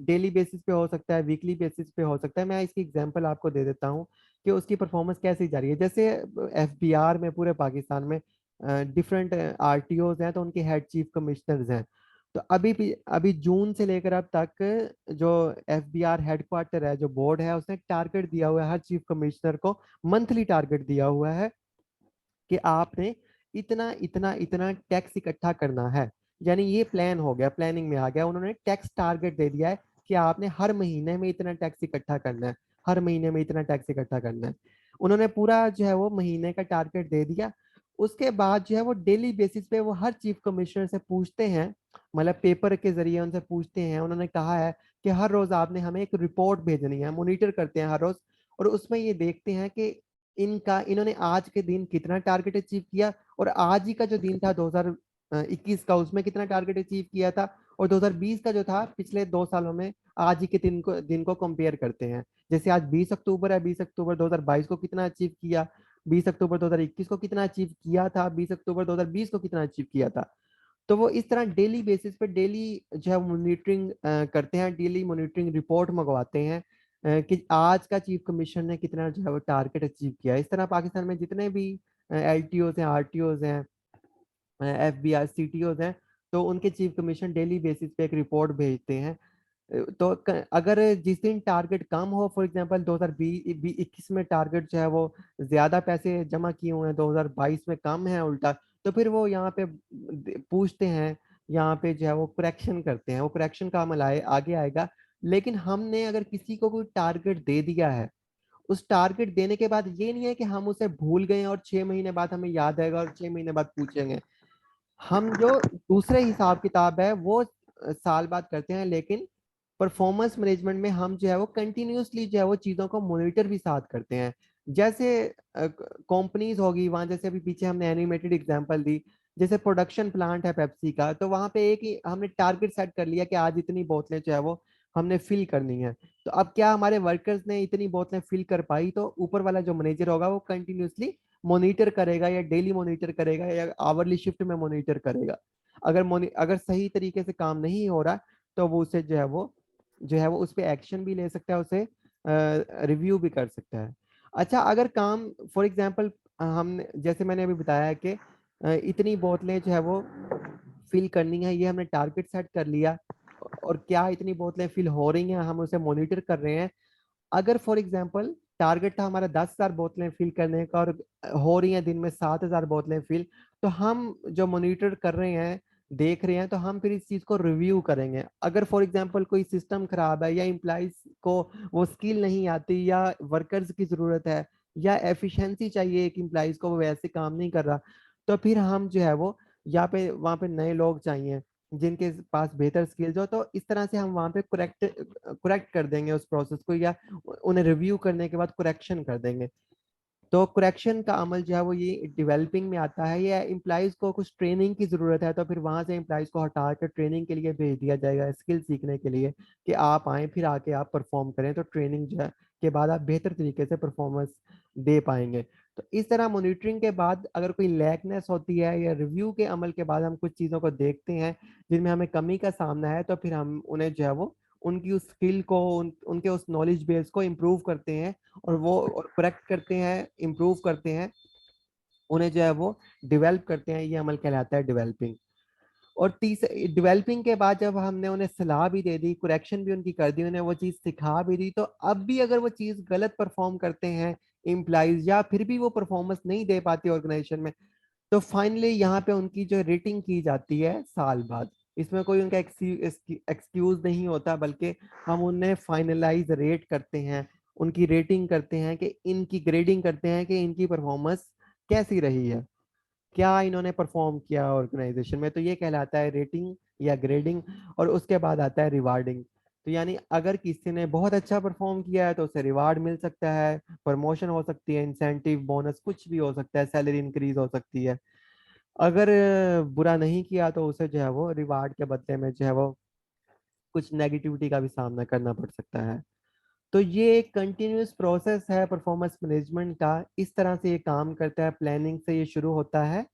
डेली बेसिस पे हो सकता है, वीकली बेसिस पे हो सकता है। मैं इसकी एग्जांपल आपको दे देता हूँ कि उसकी परफॉर्मेंस कैसी जा रही है। जैसे एफबीआर में पूरे पाकिस्तान में डिफरेंट आरटीओज हैं, तो उनके हेड चीफ कमिश्नर्स हैं। तो अभी जून से लेकर अब तक जो एफबीआर हेडक्वार्टर है, जो बोर्ड है, उसने टारगेट दिया हुआ है हर चीफ कमिश्नर को, मंथली टारगेट दिया हुआ है कि आपने इतना इतना इतना टैक्स इकट्ठा करना है। यानी ये प्लान हो गया, प्लानिंग में आ गया। उन्होंने टैक्स टारगेट दे दिया है कि आपने हर महीने में इतना टैक्स इकट्ठा करना है, हर महीने में इतना टैक्स इकट्ठा करना है। उन्होंने पूरा जो है वो महीने का टारगेट दे दिया। उसके बाद जो है वो डेली बेसिस पे वो हर चीफ कमिश्नर से पूछते हैं, मतलब पेपर के जरिए उनसे पूछते हैं। उन्होंने कहा है कि हर रोज आपने हमें एक रिपोर्ट भेजनी है, मॉनिटर करते हैं हर रोज, और उसमें ये देखते हैं कि इन्होंने आज के दिन कितना टारगेट अचीव किया, और आज ही का जो दिन था 2021 का, उसमें कितना टारगेट अचीव किया था, और 2020 का जो था पिछले 2 सालों में आज ही के दिन को कंपेयर करते हैं। जैसे आज 20 अक्टूबर है, 20 अक्टूबर 2022 को कितना अचीव किया, 20 अक्टूबर 2021 को कितना अचीव किया था, 20 अक्टूबर 2020 को कितना अचीव किया था। तो वो इस तरह डेली बेसिस पे डेली जो है मॉनिटरिंग करते हैं, डेली मॉनिटरिंग रिपोर्ट मंगवाते हैं कि आज का चीफ कमिश्नर ने कितना जो है वो टारगेट अचीव किया। इस तरह पाकिस्तान में जितने भी एलटीओज हैं, आरटीओज हैं, एफबीआई सीटीओज हैं, तो उनके चीफ कमिश्नर डेली बेसिस पे एक रिपोर्ट भेजते हैं। तो अगर जिस दिन टारगेट कम हो, फॉर एग्जांपल 2020-21 में टारगेट जो है वो ज्यादा पैसे जमा किए हुए हैं, 2022 में कम है उल्टा, तो फिर वो यहाँ पे पूछते हैं, यहाँ पे जो है वो करेक्शन करते हैं, वो करेक्शन का अमल आगे आएगा। लेकिन हमने अगर किसी को कोई टारगेट दे दिया है, उस टारगेट देने के बाद ये नहीं है कि हम उसे भूल गए और 6 महीने बाद हमें याद आएगा और 6 महीने बाद पूछेंगे। हम जो दूसरे हिसाब किताब है वो साल बाद करते हैं, लेकिन परफॉर्मेंस मैनेजमेंट में हम जो है वो कंटिन्यूअसली जो है वो चीज़ों को मॉनिटर भी साथ करते हैं। जैसे कंपनीज होगी, वहां जैसे अभी पीछे हमने एनिमेटेड एग्जांपल दी, जैसे प्रोडक्शन प्लांट है पेप्सी का, तो वहां पे एक ही हमने टारगेट सेट कर लिया कि आज इतनी बोतलें जो है वो हमने फिल करनी है। तो अब क्या हमारे वर्कर्स ने इतनी बोतलें फिल कर पाई, तो ऊपर वाला जो मैनेजर होगा वो कंटिन्यूअसली मॉनिटर करेगा, या डेली मॉनिटर करेगा, या आवरली शिफ्ट में मॉनिटर करेगा। अगर सही तरीके से काम नहीं हो रहा, तो वो उसे जो है वो उस पर एक्शन भी ले सकता है, उसे रिव्यू भी कर सकता है। अच्छा, अगर काम फॉर एग्जांपल हमने जैसे मैंने अभी बताया कि इतनी बोतलें जो है वो फिल करनी है, ये हमने टारगेट सेट कर लिया, और क्या इतनी बोतलें फिल हो रही हैं हम उसे मॉनिटर कर रहे हैं। अगर फॉर एग्जांपल टारगेट था हमारा 10,000 बोतलें फिल करने का, और हो रही हैं दिन में 7,000 बोतलें फिल, तो हम जो मॉनिटर कर रहे हैं, देख रहे हैं, तो हम फिर इस चीज को रिव्यू करेंगे। अगर फॉर एग्जांपल कोई सिस्टम खराब है, या इम्प्लाइज को वो स्किल नहीं आती, या वर्कर्स की जरूरत है, या एफिशिएंसी चाहिए एक इम्प्लाइज को, वो वैसे काम नहीं कर रहा, तो फिर हम जो है वो यहाँ पे वहाँ पे नए लोग चाहिए जिनके पास बेहतर स्किल्स हो। तो इस तरह से हम वहाँ पे करेक्ट कर देंगे उस प्रोसेस को, या उन्हें रिव्यू करने के बाद करेक्शन कर देंगे। तो करेक्शन का अमल जो है वो ये डेवलपिंग में आता है, या एम्प्लॉइज को कुछ ट्रेनिंग की जरूरत है, तो फिर वहां से एम्प्लॉइज को हटा कर ट्रेनिंग के लिए भेज दिया जाएगा, स्किल सीखने के लिए, कि आप आए फिर आके आप परफॉर्म करें, तो ट्रेनिंग जो है के बाद आप बेहतर तरीके से परफॉर्मेंस दे पाएंगे। तो इस तरह मॉनिटरिंग के बाद अगर कोई लैकनेस होती है, या रिव्यू के अमल के बाद हम कुछ चीज़ों को देखते हैं जिनमें हमें कमी का सामना है, तो फिर हम उन्हें जो है वो उनकी उस स्किल को, उनके उस नॉलेज बेस को इम्प्रूव करते हैं, और करेक्ट करते हैं, इम्प्रूव करते हैं, उन्हें जो है वो डेवलप करते हैं। ये अमल कहलाता है डेवलपिंग। और डेवलपिंग के बाद जब हमने उन्हें सलाह भी दे दी, करेक्शन भी उनकी कर दी, उन्हें वो चीज़ सिखा भी दी, तो अब भी अगर वो चीज़ गलत परफॉर्म करते हैं इम्प्लाइज, या फिर भी वो परफॉर्मेंस नहीं दे पाती ऑर्गेनाइजेशन में, तो फाइनली यहाँ पे उनकी जो रेटिंग की जाती है साल बाद। इसमें कोई उनका एक्सक्यूज नहीं होता, बल्कि हम उन्हें फाइनलाइज रेट करते हैं, उनकी रेटिंग करते हैं, कि इनकी ग्रेडिंग करते हैं कि इनकी परफॉर्मेंस कैसी रही है, क्या इन्होंने परफॉर्म किया ऑर्गेनाइजेशन में। तो ये कहलाता है रेटिंग या ग्रेडिंग। और उसके बाद आता है रिवार्डिंग। तो यानी अगर किसी ने बहुत अच्छा परफॉर्म किया है, तो उसे रिवार्ड मिल सकता है, प्रमोशन हो सकती है, इंसेंटिव, बोनस, कुछ भी हो सकता है, सैलरी इंक्रीज हो सकती है। अगर बुरा नहीं किया, तो उसे जो है वो रिवार्ड के बदले में जो है वो कुछ नेगेटिविटी का भी सामना करना पड़ सकता है। तो ये एक कंटिन्यूअस प्रोसेस है परफॉर्मेंस मैनेजमेंट का। इस तरह से ये काम करता है, प्लानिंग से ये शुरू होता है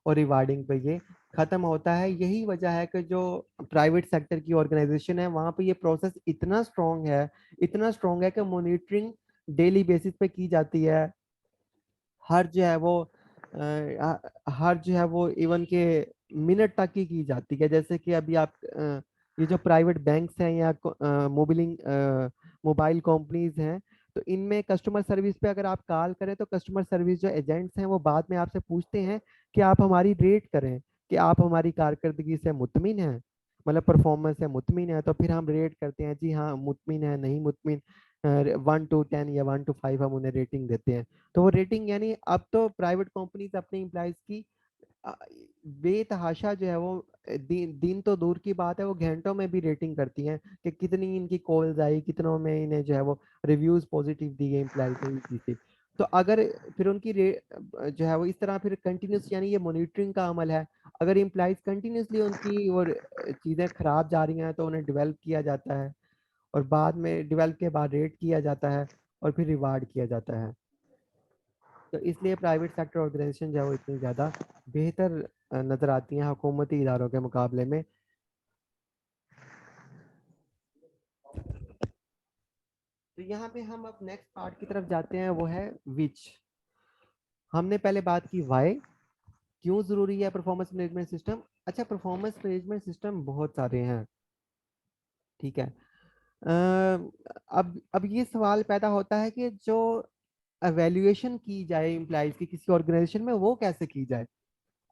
और रिवार्डिंग पे ये खत्म होता है। यही वजह है कि जो प्राइवेट सेक्टर की ऑर्गेनाइजेशन है, वहाँ पे ये प्रोसेस इतना स्ट्रांग है, इतना स्ट्रांग है कि मॉनिटरिंग डेली बेसिस पे की जाती है। हर जो है वो हर जो है वो इवन के मिनट तक की जाती है। जैसे कि अभी आप ये जो प्राइवेट बैंक्स हैं, या मोबाइल कंपनीज हैं, तो इनमें कस्टमर सर्विस पे अगर आप कॉल करें, तो कस्टमर सर्विस जो एजेंट्स हैं वो बाद में आपसे पूछते हैं कि आप हमारी रेट करें, कि आप हमारी कारकर्दगी से मुतमिन हैं, मतलब परफॉर्मेंस से मुतमिन है। तो फिर हम रेट करते हैं, जी हाँ मुतमिन है, नहीं मुतमिन, 1 to 10 या 1 to 5 हम उन्हें रेटिंग देते हैं। तो वो रेटिंग यानी अब तो प्राइवेट कंपनीज अपने एम्प्लॉयज की अ, बेतहाशा जो है वो दिन तो दूर की बात है, वो घंटों में भी रेटिंग करती हैं कि कितनी इनकी कॉल्स आई, कितनों में इन्हें जो है वो रिव्यूज पॉजिटिव दी गई एम्प्लॉयज की। तो अगर फिर उनकी जो है वो इस तरह फिर कंटिन्यूस, यानी ये मॉनिटरिंग का अमल है। अगर इम्प्लाइज कंटिन्यूसली उनकी और चीज़ें खराब जा रही हैं तो उन्हें डेवलप किया जाता है, और बाद में डेवलप के बाद रेट किया जाता है, और फिर रिवार्ड किया जाता है। तो इसलिए प्राइवेट सेक्टर ऑर्गेनाइजेशन जो है वो इतनी ज़्यादा बेहतर नज़र आती हैं हुकूमती इदारों के मुकाबले में। तो यहाँ पे हम अब नेक्स्ट पार्ट की तरफ जाते हैं, वो है विच। हमने पहले बात की वाई, क्यों ज़रूरी है परफॉर्मेंस मैनेजमेंट सिस्टम। अच्छा, परफॉर्मेंस मैनेजमेंट सिस्टम बहुत सारे हैं, ठीक है। अब ये सवाल पैदा होता है कि जो एवेल्युएशन की जाए इम्प्लाइज की किसी ऑर्गेनाइजेशन में, वो कैसे की जाए।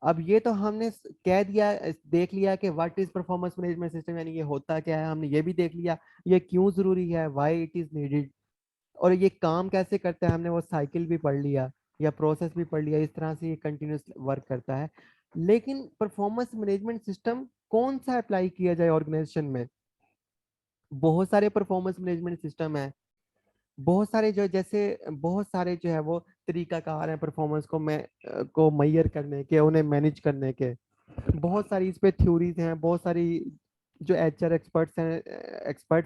अब ये तो हमने कह दिया, देख लिया कि what is performance management system, यानी ये होता क्या है, हमने ये भी देख लिया ये क्यों जरूरी है, व्हाई इट इज नीडेड, और ये काम कैसे करता है, हमने वो साइकिल भी पढ़ लिया या प्रोसेस भी पढ़ लिया, इस तरह से ये कंटिन्यूस वर्क करता है। लेकिन परफॉर्मेंस मैनेजमेंट सिस्टम कौन सा अप्लाई किया जाए ऑर्गेनाइजेशन में। बहुत सारे परफॉर्मेंस मैनेजमेंट सिस्टम है, बहुत सारे जो जैसे बहुत सारे जो है वो तरीकाकार हैं परफॉर्मेंस को मैयर करने के, उन्हें मैनेज करने के। बहुत सारी इस पे थ्योरीज हैं, बहुत सारी जो एचआर एक्सपर्ट्स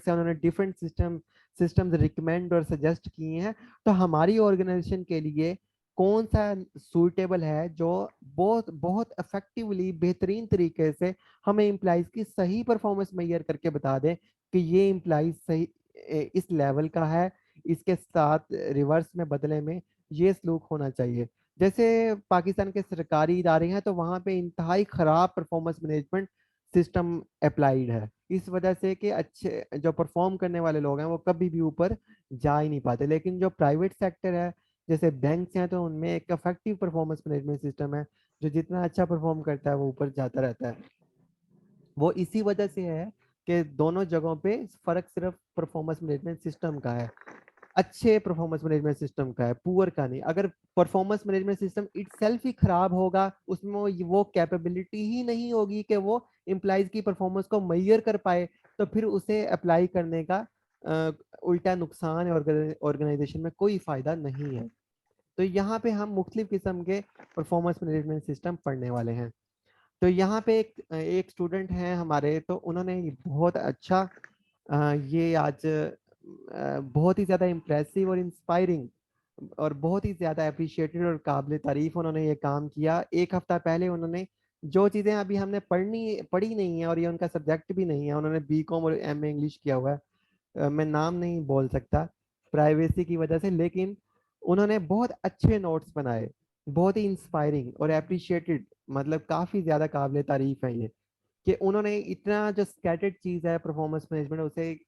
हैं उन्होंने डिफरेंट सिस्टम्स रिकमेंड और सजेस्ट किए हैं। तो हमारी ऑर्गेनाइजेशन के लिए कौन सा सूटेबल है, जो बहुत बहुत इफेक्टिवली बेहतरीन तरीके से हमें इम्प्लाइज की सही परफॉर्मेंस मैयर करके बता दें कि ये इम्प्लाइज सही इस लेवल का है, इसके साथ रिवर्स में बदले में ये सलूक होना चाहिए। जैसे पाकिस्तान के सरकारी इदारे हैं तो वहाँ पे इंतहाई खराब परफॉर्मेंस मैनेजमेंट सिस्टम अप्लाइड है, इस वजह से कि अच्छे जो परफॉर्म करने वाले लोग हैं वो कभी भी ऊपर जा ही नहीं पाते। लेकिन जो प्राइवेट सेक्टर है, जैसे बैंक्स हैं, तो उनमें एक इफेक्टिव परफॉर्मेंस मैनेजमेंट सिस्टम है, जो जितना अच्छा परफॉर्म करता है वो ऊपर जाता रहता है। वो इसी वजह से है कि दोनों जगहों पे फर्क सिर्फ परफॉर्मेंस मैनेजमेंट सिस्टम का है, अच्छे परफॉर्मेंस मैनेजमेंट सिस्टम का है, पुअर का नहीं। अगर परफॉर्मेंस मैनेजमेंट सिस्टम इटसेल्फ ही खराब होगा, उसमें वो कैपेबिलिटी ही नहीं होगी कि वो एम्प्लॉइज की परफॉर्मेंस को मैयर कर पाए, तो फिर उसे अप्लाई करने का उल्टा नुकसान है, ऑर्गेनाइजेशन में कोई फायदा नहीं है। तो यहाँ पे हम मुख्तलिफ किस्म के परफॉर्मेंस मैनेजमेंट सिस्टम पढ़ने वाले हैं। तो यहाँ पे एक स्टूडेंट हैं हमारे, तो उन्होंने बहुत अच्छा ये आज बहुत ही ज़्यादा इम्प्रेसिव और इंस्पायरिंग और बहुत ही ज़्यादा अप्रिशिएटेड और काबिल तारीफ उन्होंने ये काम किया। एक हफ्ता पहले उन्होंने जो चीज़ें अभी हमने पढ़ी नहीं है, और ये उनका सब्जेक्ट भी नहीं है, उन्होंने बीकॉम और एमए इंग्लिश किया हुआ है। मैं नाम नहीं बोल सकता प्राइवेसी की वजह से, लेकिन उन्होंने बहुत अच्छे नोट्स बनाए, बहुत ही इंस्पायरिंग और अप्रिशिएटेड, मतलब काफ़ी ज़्यादा काबिल तारीफ है ये, कि उन्होंने इतना जो स्कैटर्ड चीज़ है परफॉर्मेंस मैनेजमेंट, उसे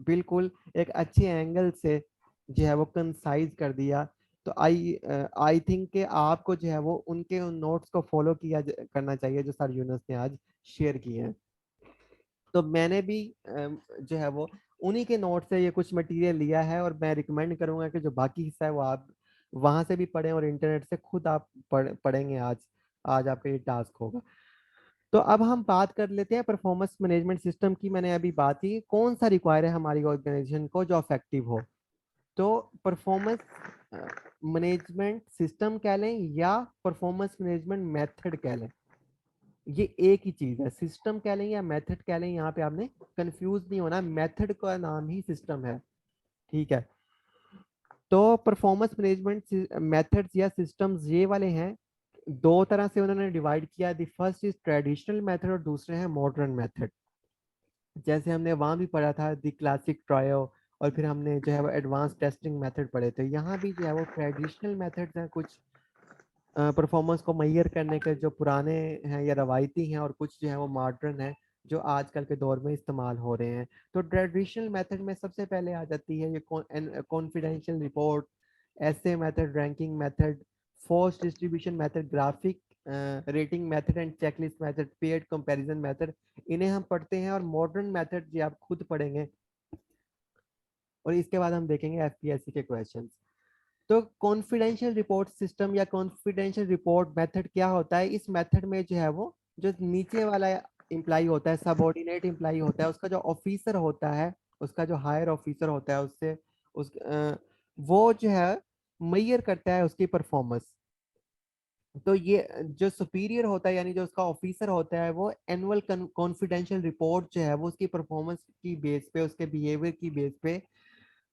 बिल्कुल एक अच्छे एंगल से जो है वो कंसाइज कर दिया। तो आई थिंक कि आपको जो है वो उनके उन नोट्स को फॉलो करना चाहिए जो सर यूनुस ने आज शेयर किए हैं। तो मैंने भी जो है वो उन्हीं के नोट से ये कुछ मटेरियल लिया है, और मैं रिकमेंड करूंगा कि जो बाकी हिस्सा है वो आप वहां से भी पढ़ें, और इंटरनेट से खुद आप पढ़ेंगे। आज आज आपका ये टास्क होगा। तो अब हम बात कर लेते हैं परफॉर्मेंस मैनेजमेंट सिस्टम की। मैंने अभी बात की कौन सा रिक्वायर है हमारी ऑर्गेनाइजेशन को जो इफेक्टिव हो। तो परफॉर्मेंस मैनेजमेंट सिस्टम कह लें या परफॉर्मेंस मैनेजमेंट मेथड कह लें, ये एक ही चीज है। सिस्टम कह लें या मेथड कह लें, यहाँ पे आपने कंफ्यूज नहीं होना, मेथड का नाम ही सिस्टम है, ठीक है। तो परफॉर्मेंस मैनेजमेंट मेथड्स या सिस्टम्स ये वाले हैं, दो तरह से उन्होंने डिवाइड किया। The first is traditional method और दूसरे हैं मॉडर्न मेथड। जैसे हमने वहां भी पढ़ा था द क्लासिक ट्रायो, और फिर हमने जो है वो एडवांस टेस्टिंग मेथड पढ़े थे। यहाँ भी जो है वो ट्रेडिशनल मेथड्स हैं, कुछ परफॉर्मेंस को मैयर करने के जो पुराने हैं या रवायती हैं, और कुछ जो है वो मॉडर्न है जो आजकल के दौर में इस्तेमाल हो रहे हैं। तो ट्रेडिशनल मेथड में सबसे पहले आ जाती है ये कॉन्फिडेंशियल रिपोर्ट, ऐसे method, ranking method, force distribution method, graphic rating method and checklist method, paired comparison method, इन्हें हम पढ़ते हैं। और मॉडर्न मेथड जी आप खुद पढ़ेंगे, और इसके बाद हम देखेंगे एफपीएससी के क्वेश्चंस। तो कॉन्फिडेंशियल रिपोर्ट सिस्टम या कॉन्फिडेंशियल रिपोर्ट मेथड क्या होता है। इस मेथड में जो है वो जो नीचे वाला इम्प्लाई होता है, सबऑर्डिनेट इम्प्लाई होता है, उसका जो ऑफिसर होता है, उसका जो हायर ऑफिसर होता है, उससे वो जो है मेजर करता है उसकी परफॉर्मेंस। तो ये जो सुपीरियर होता है यानी जो उसका ऑफिसर होता है वो एनुअल कॉन्फिडेंशियल रिपोर्ट जो है वो उसकी परफॉर्मेंस की बेस पे, उसके बिहेवियर की बेस पे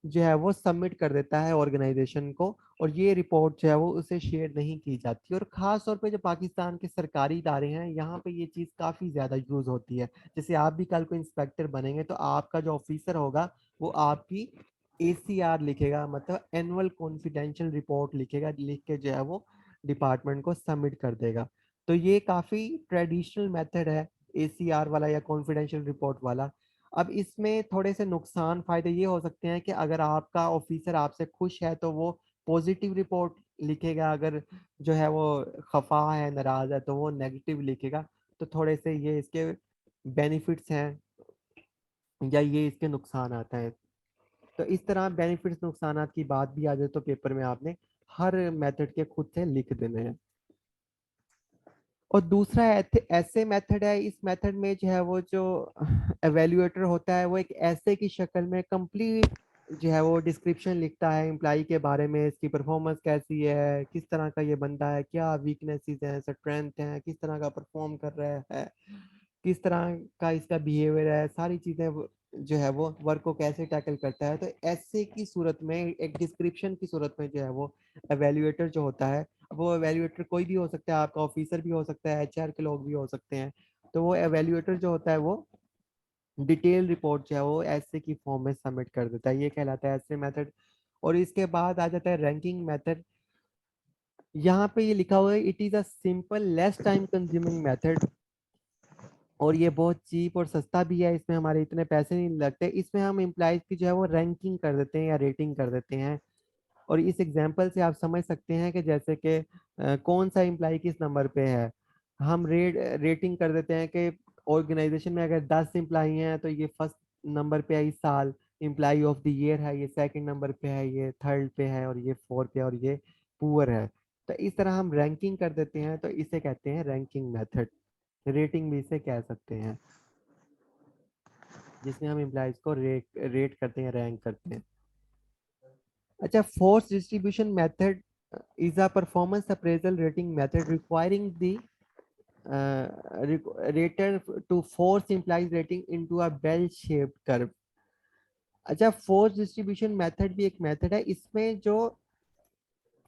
जो है वो सबमिट कर देता है ऑर्गेनाइजेशन को, और ये रिपोर्ट जो है वो उसे शेयर नहीं की जाती। और खास तौर पे जो पाकिस्तान के सरकारी इदारे हैं यहाँ पे ये चीज़ काफ़ी ज़्यादा यूज़ होती है। जैसे आप भी कल को इंस्पेक्टर बनेंगे तो आपका जो ऑफिसर होगा वो आपकी ACR लिखेगा, मतलब एनुअल कॉन्फिडेंशियल रिपोर्ट लिखेगा, लिख के जो है वो डिपार्टमेंट को सबमिट कर देगा। तो ये काफ़ी ट्रेडिशनल मेथड है ACR वाला या कॉन्फिडेंशियल रिपोर्ट वाला। अब इसमें थोड़े से नुकसान फायदे ये हो सकते हैं कि अगर आपका ऑफिसर आपसे खुश है तो वो पॉजिटिव रिपोर्ट लिखेगा, अगर जो है वो खफा है, नाराज है, तो वो नेगेटिव लिखेगा। तो थोड़े से ये इसके बेनिफिट्स हैं या ये इसके नुकसान आता है। तो इस तरह बेनिफिट्स नुकसानात की बात भी आ जाए तो पेपर में आपने हर मेथड के खुद से लिख देने हैं। और दूसरा ऐसे मेथड है, इस मेथड में जो है वो जो एवेल्यूएटर होता है वो एक ऐसे की शक्ल में कंप्लीट जो है वो डिस्क्रिप्शन लिखता है एम्प्लॉय के बारे में, इसकी परफॉर्मेंस कैसी है, किस तरह का ये बंदा है, क्या वीकनेसेस हैं, स्ट्रेंथ हैं, किस तरह का परफॉर्म कर रहा है, किस तरह का इसका बिहेवियर है, सारी चीज़ें जो है वो वर्क को कैसे टैकल करता है। तो ऐसे की सूरत में एक डिस्क्रिप्शन की सूरत में जो है वो एवेल्यूएटर जो होता है, वो एवेल्यूएटर कोई भी हो सकता है, आपका ऑफिसर भी हो सकता है, HR के लोग भी हो सकते हैं। तो वो एवेल्यूएटर जो होता है वो डिटेल रिपोर्ट जो है वो ऐसे की फॉर्म में सबमिट कर देता है, ये कहलाता है ऐसे मेथड। और इसके बाद आ जाता है रैंकिंग मेथड। यहाँ पे ये लिखा हुआ है it is a simple less time consuming method, और ये बहुत चीप और सस्ता भी है, इसमें हमारे इतने पैसे नहीं लगते। इसमें हम एम्प्लॉयज की जो है वो रैंकिंग कर देते हैं या रेटिंग कर देते हैं। और इस एग्जांपल से आप समझ सकते हैं कि जैसे कि कौन सा एम्प्लॉय किस नंबर पे है। हम रेटिंग कर देते हैं कि ऑर्गेनाइजेशन में अगर 10 एम्प्लॉय हैं तो ये फर्स्ट नंबर पे है इस साल, एम्प्लॉय ऑफ द ईयर है, ये सेकंड नंबर पे है, ये थर्ड पे है, और ये फोर्थ पे है, और ये पुअर है। तो इस तरह हम रैंकिंग कर देते हैं, तो इसे कहते हैं रैंकिंग मेथड। रेटिंग भी इसे कह सकते हैं, जिसमें हम एम्प्लॉयज को रेट करते हैं, रैंक करते हैं। अच्छा, force distribution method is a performance appraisal rating method requiring the rater to force implies rating into a bell-shaped curve। अच्छा, फोर्स डिस्ट्रीब्यूशन मेथड भी एक मेथड है, इसमें जो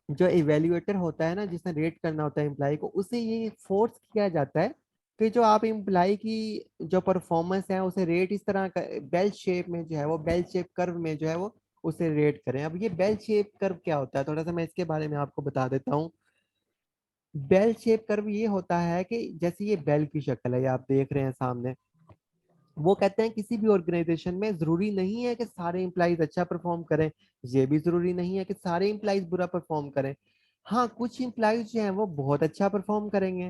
जो इवेल्युएटर होता है ना, जिसने रेट करना होता है एम्प्लाई को, उसे ये फोर्स किया जाता है कि जो आप एम्प्लाई की जो परफॉर्मेंस है उसे रेट इस तरह बेल शेप में जो है वो बेल शेप कर्व में जो है वो उसे रेट करें। अब ये बेल शेप कर्व क्या होता है, थोड़ा सा मैं इसके बारे में आपको बता देता हूँ। बेल शेप कर्व ये होता है कि जैसे ये बेल की शक्ल है, ये आप देख रहे हैं सामने। वो कहते हैं किसी भी ऑर्गेनाइजेशन में जरूरी नहीं है कि सारे एम्प्लॉइज अच्छा परफॉर्म करें, ये भी जरूरी नहीं है कि सारे एम्प्लॉइज बुरा परफॉर्म करें। हाँ, कुछ एम्प्लॉइज जो हैं वो बहुत अच्छा परफॉर्म करेंगे।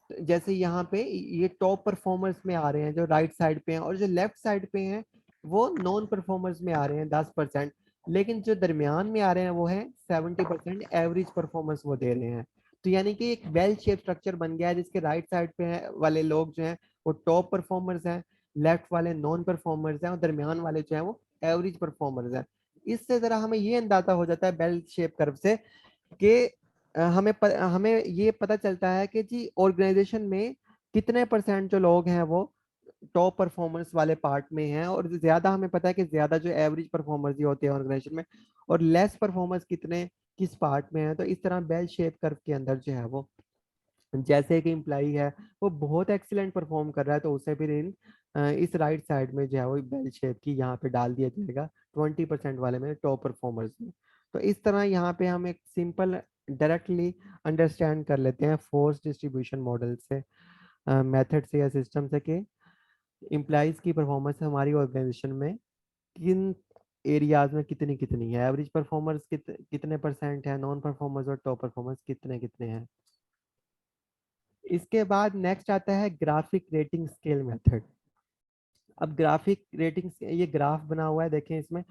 तो जैसे यहाँ पे ये टॉप परफॉर्मर्स में आ रहे हैं जो राइट साइड पे हैं, और जो लेफ्ट साइड पे हैं वो नॉन परफॉर्मर्स में आ रहे हैं 10%। लेकिन जो दरमियान में आ रहे हैं वो है 70% एवरेज परफॉर्मेंस वो दे रहे हैं। तो यानी कि एक वेल शेप स्ट्रक्चर बन गया है, जिसके राइट साइड पे वाले लोग जो हैं वो टॉप परफॉर्मर्स हैं, लेफ्ट वाले नॉन परफॉर्मर्स हैं, और दरमियान वाले जो हैं वो एवरेज परफॉर्मर्स हैं। इससे जरा हमें ये अंदाजा हो जाता है बेल शेप कर्व से कि हमें ये पता चलता है कि जी ऑर्गेनाइजेशन में कितने परसेंट जो लोग हैं वो टॉप परफॉर्मेंस वाले पार्ट में हैं, और ज्यादा हमें पता है कि ज्यादा जो एवरेज परफॉर्मर्स ही होते हैं ऑर्गेनाइजेशन में, और लेस परफॉर्मर्स कितने किस पार्ट में है। तो इस तरह बेल शेप कर्व के अंदर जो है वो जैसे कि इम्प्लाई है वो बहुत एक्सीलेंट परफॉर्म कर रहा है, तो उसे फिर इस राइट साइड में जो है वो बेल शेप की यहाँ पे डाल दिया जाएगा 20% वाले में, टॉप परफॉर्मर्स में। तो इस तरह यहाँ पे हम एक सिंपल डायरेक्टली अंडरस्टैंड कर लेते हैं फोर्स डिस्ट्रीब्यूशन मॉडल से, मेथड से या सिस्टम से, कि इम्प्लाइज की परफॉर्मेंस हमारी ऑर्गेनाइजेशन में किन एरियाज में कितनी कितनी है, एवरेज परफॉर्मर्स कितने परसेंट है, नॉन परफॉर्मर्स और टॉप परफॉर्मर्स कितने कितने हैं। इसके बाद नेक्स्ट आता है ग्राफिक रेटिंग स्केल मेथड। अब ग्राफिक रेटिंग, ये ग्राफ बना हुआ है देखें इसमें,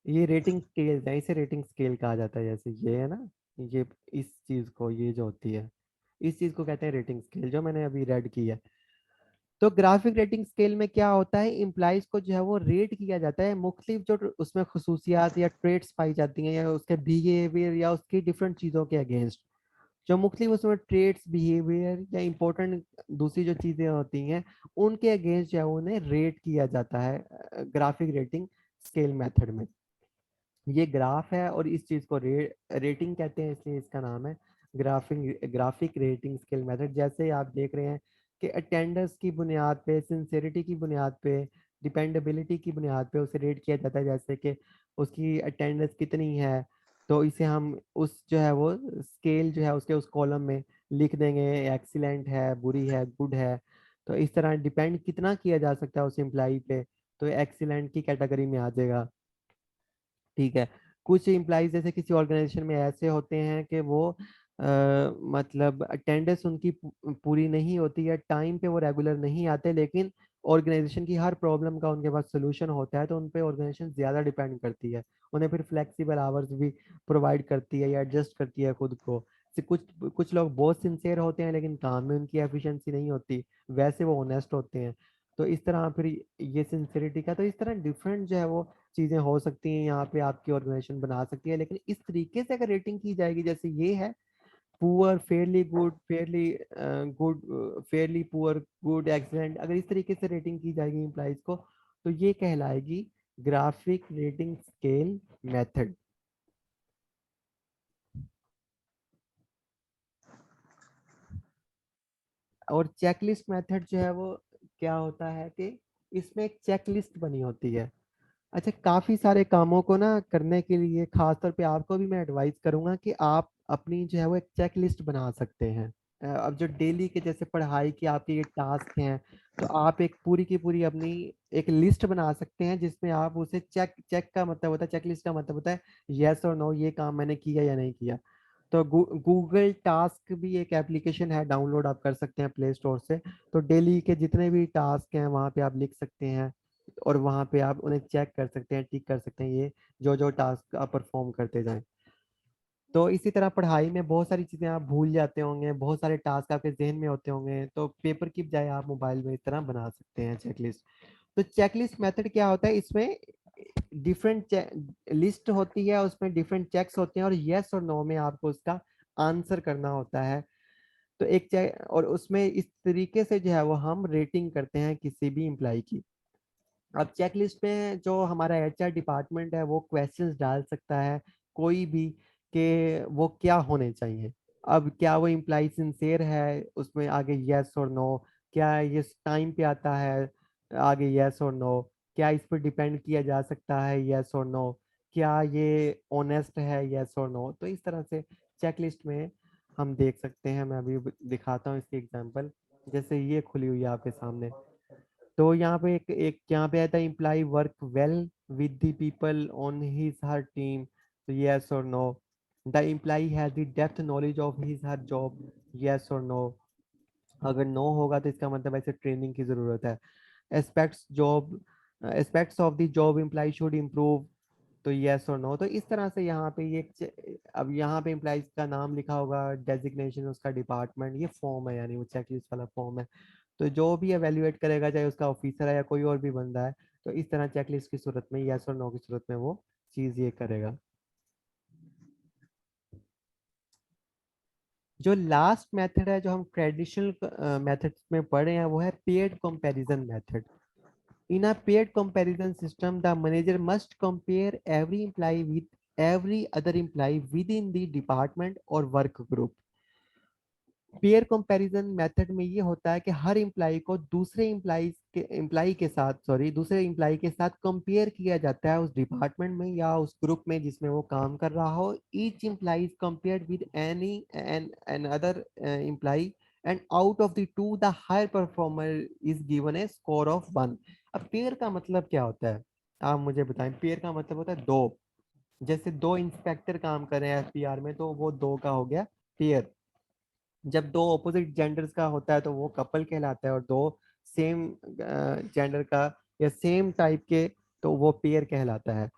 ये रेटिंग स्केल है, इसे रेटिंग स्केल कहा जाता है। जैसे ये है ना, ये इस चीज को, ये जो होती है इस चीज को कहते हैं रेटिंग स्केल, जो मैंने अभी रेड की है। तो ग्राफिक रेटिंग स्केल में क्या होता है, इम्प्लाइज को जो है वो रेट किया जाता है, मुख्तलिफ जो उसमें खसूसियात या ट्रेट्स पाई जाती हैं या उसके बिहेवियर या उसकी डिफरेंट चीज़ों के अगेंस्ट, जो मुख्तलिफ उसमें ट्रेट्स बिहेवियर या इम्पोर्टेंट दूसरी जो चीज़ें होती हैं उनके अगेंस्ट जो है उन्हें रेट किया जाता है ग्राफिक रेटिंग स्केल मेथड में। ये ग्राफ है और इस चीज़ को रेटिंग कहते हैं, इसलिए इसका नाम है ग्राफिक रेटिंग स्केल मेथड। जैसे आप देख रहे हैं कि अटेंडेंस की बुनियाद पे, सिंसेरिटी की बुनियाद पे, डिपेंडेबिलिटी की बुनियाद पे उसे रेट किया जाता है, जैसे कि उसकी अटेंडेंस कितनी है, तो इसे हम उस जो है वो स्केल जो है उसके उस कॉलम में लिख देंगे, एक्सीलेंट है, बुरी है, गुड है। तो इस तरह डिपेंड कितना किया जा सकता है उस एम्प्लाई पे, तो एक्सीलेंट की कैटेगरी में आ जाएगा। ठीक है। कुछ एम्प्लॉइज जैसे किसी ऑर्गेनाइजेशन में ऐसे होते हैं कि वो मतलब अटेंडेंस उनकी पूरी नहीं होती है, टाइम पे वो रेगुलर नहीं आते, लेकिन ऑर्गेनाइजेशन की हर प्रॉब्लम का उनके पास सोल्यूशन होता है, तो उन पे ऑर्गेनाइजेशन ज़्यादा डिपेंड करती है, उन्हें फिर फ्लेक्सिबल आवर्स भी प्रोवाइड करती है या एडजस्ट करती है खुद को। कुछ कुछ लोग बहुत सिंसियर होते हैं लेकिन काम में उनकी एफिशिएंसी नहीं होती, वैसे वो ऑनेस्ट होते हैं। तो इस तरह फिर ये सिंसियरिटी का, तो इस तरह डिफरेंट जो है वो चीज़ें हो सकती हैं, यहाँ पे आपकी ऑर्गेनाइजेशन बना सकती है। लेकिन इस तरीके से अगर रेटिंग की जाएगी, जैसे ये है poor, fairly good, fairly good, Fairlie poor, good, excellent, अगर इस तरीके से रेटिंग की जाएगी एम्प्लॉइज को, तो ये कहलाएगी ग्राफिक रेटिंग स्केल मेथड। और चेकलिस्ट मेथड जो है वो क्या होता है कि इसमें एक चेकलिस्ट बनी होती है। अच्छा, काफी सारे कामों को ना करने के लिए खासतौर पे आपको भी मैं एडवाइस करूंगा कि आप अपनी जो है वो एक चेक लिस्ट बना सकते हैं। अब जो डेली के जैसे पढ़ाई के आपके ये टास्क हैं, तो आप एक पूरी की पूरी अपनी एक लिस्ट बना सकते हैं, जिसमें आप उसे चेक चेक का मतलब होता है, चेक लिस्ट का मतलब होता है यस और नो, ये काम मैंने किया या नहीं किया। तो गूगल टास्क भी एक एप्लीकेशन है, डाउनलोड आप कर सकते हैं प्ले स्टोर से। तो डेली के जितने भी टास्क हैं वहाँ पे आप लिख सकते हैं और वहाँ पे आप उन्हें चेक कर सकते हैं, टिक कर सकते हैं, ये जो जो टास्क आप परफॉर्म करते जाएं। तो इसी तरह पढ़ाई में बहुत सारी चीज़ें आप भूल जाते होंगे, बहुत सारे टास्क आपके जहन में होते होंगे, तो पेपर की बजाय आप मोबाइल में इस तरह बना सकते हैं चेकलिस्ट। तो चेकलिस्ट मेथड क्या होता है, इसमें डिफरेंट लिस्ट होती है, उसमें डिफरेंट चेक्स होते हैं और यस और नो में आपको उसका आंसर करना होता है। तो एक चेक, और उसमें इस तरीके से जो है वो हम रेटिंग करते हैं किसी भी इम्प्लाई की। अब चेकलिस्ट में जो हमारा एचआर डिपार्टमेंट है वो क्वेश्चंस डाल सकता है कोई भी, कि वो क्या होने चाहिए। अब क्या वो इम्प्लाई सिंसियर है, उसमें आगे यस और नो, क्या ये टाइम पे आता है, आगे यस और नो, क्या इस पर डिपेंड किया जा सकता है, यस और नो, क्या ये ऑनेस्ट है, यस और नो। तो इस तरह से चेकलिस्ट में हम देख सकते हैं। मैं अभी दिखाता हूँ इसकी एग्जांपल, जैसे ये खुली हुई है आपके सामने। तो यहाँ पे एक एक यहाँ पे आता है employee work well with the people on his her team, तो यस और no. The employee has the depth knowledge of his her job, yes और नो। अगर नो होगा तो इसका मतलब ऐसे ट्रेनिंग की जरूरत है। Aspects job, aspects of the job employee should improve, तो यस और नो। तो इस तरह से यहाँ पे ये अब यहाँ पे इम्प्लाइज का नाम लिखा होगा, डेजिग्नेशन, उसका डिपार्टमेंट, ये फॉर्म है, यानी वो चेकलिस्ट वाला फॉर्म है। तो जो भी एवेल्युएट करेगा, चाहे उसका ऑफिसर है या कोई और भी बंदा है, तो इस तरह चेकलिस्ट की सूरत में, यस और नो की सूरत में वो चीज ये करेगा। जो लास्ट मेथड है जो हम ट्रेडिशनल मेथड में पढ़े हैं वो है paired comparison method. In a paired comparison system the manager must compare every employee with every other employee within the department or work group। Pair comparison method में ये होता है कि हर एम्प्लाई को दूसरे एम्प्लाई के साथ, सॉरी, दूसरे एम्प्लाई के साथ कंपेयर किया जाता है उस डिपार्टमेंट में या उस ग्रुप में जिसमें वो काम कर रहा हो। Each employee is compared with any another employee and out of the two the higher performer is given a score of 1। अब पेयर का मतलब क्या होता है, आप मुझे बताएं। पेयर का मतलब होता है दो। जैसे दो इंस्पेक्टर काम कर रहे हैं एफपीआर में, तो वो दो का हो गया पेयर। जब दो ऑपोजिट जेंडर्स का होता है तो वो कपल कहलाता है, और दो सेम जेंडर का या सेम टाइप के, तो वो पेयर कहलाता है।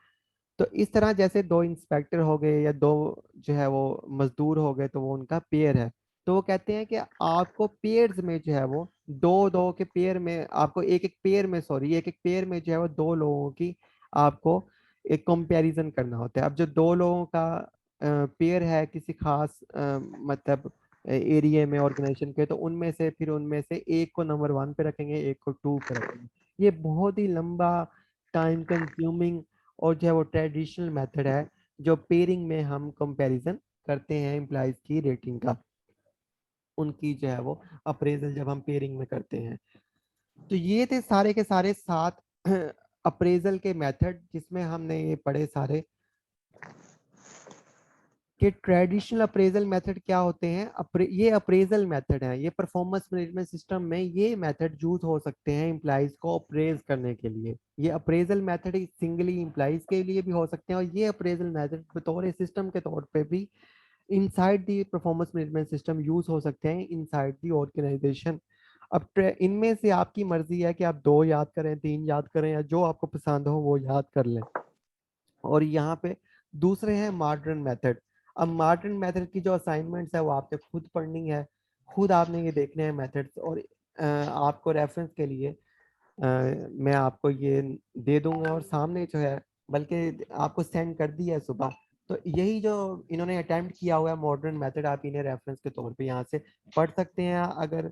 तो इस तरह जैसे दो इंस्पेक्टर हो गए या दो जो है वो मजदूर हो गए, तो वो उनका पेयर है। तो वो कहते हैं कि आपको पेयर्स में जो है वो दो दो के पेयर में, आपको एक एक पेयर में, सॉरी, एक एक पेयर में जो है वो दो लोगों की आपको एक कंपैरिजन करना होता है। अब जो दो लोगों का पेयर है किसी खास मतलब एरिया में ऑर्गेनाइजेशन के, तो उनमें से फिर उनमें से एक को नंबर 1 पे रखेंगे, एक को 2 पे रखेंगे। ये बहुत ही लंबा, टाइम कंज्यूमिंग और जो है वो ट्रेडिशनल मेथड है जो पेयरिंग में हम कंपैरिजन करते हैं एम्प्लॉयज की रेटिंग का, उनकी जो है वो अप्रेजल जब हम पेयरिंग में करते हैं। तो ये थे सारे के सारे 7 अप्रेजल के मेथड जिसमें हमने ये पढ़े सारे कि ट्रेडिशनल अप्रेजल मेथड क्या होते हैं। ये अप्रेजल मेथड है, ये परफॉर्मेंस मैनेजमेंट सिस्टम में ये मेथड यूज हो सकते हैं एम्प्लॉइज को अप्रेज करने के लिए। ये अप्रेजल मेथड सिंगली एम्प्लॉइज के लिए भी हो सकते हैं, और ये अप्रेजल मेथड बतौर सिस्टम के तौर पे भी inside the performance management system use हो सकते हैं इनसाइड दी ऑर्गेनाइजेशन। अब इनमें से आपकी मर्जी है कि आप 2 याद करें, 3 याद करें, या जो आपको पसंद हो वो याद कर लें। और यहाँ पे दूसरे हैं मॉडर्न मेथड। अब मॉडर्न मेथड की जो असाइनमेंट्स है वो आपने खुद पढ़नी है, खुद आपने ये देखने हैं मेथड्स। और आपको रेफरेंस के लिए मैं आपको ये दे दूंगा, और सामने जो है बल्कि आपको सेंड कर दिया है सुबह। तो यही जो इन्होंने अटेम्प्ट किया हुआ है मॉडर्न मेथड, आप इन्हें रेफरेंस के तौर पे यहाँ से पढ़ सकते हैं। अगर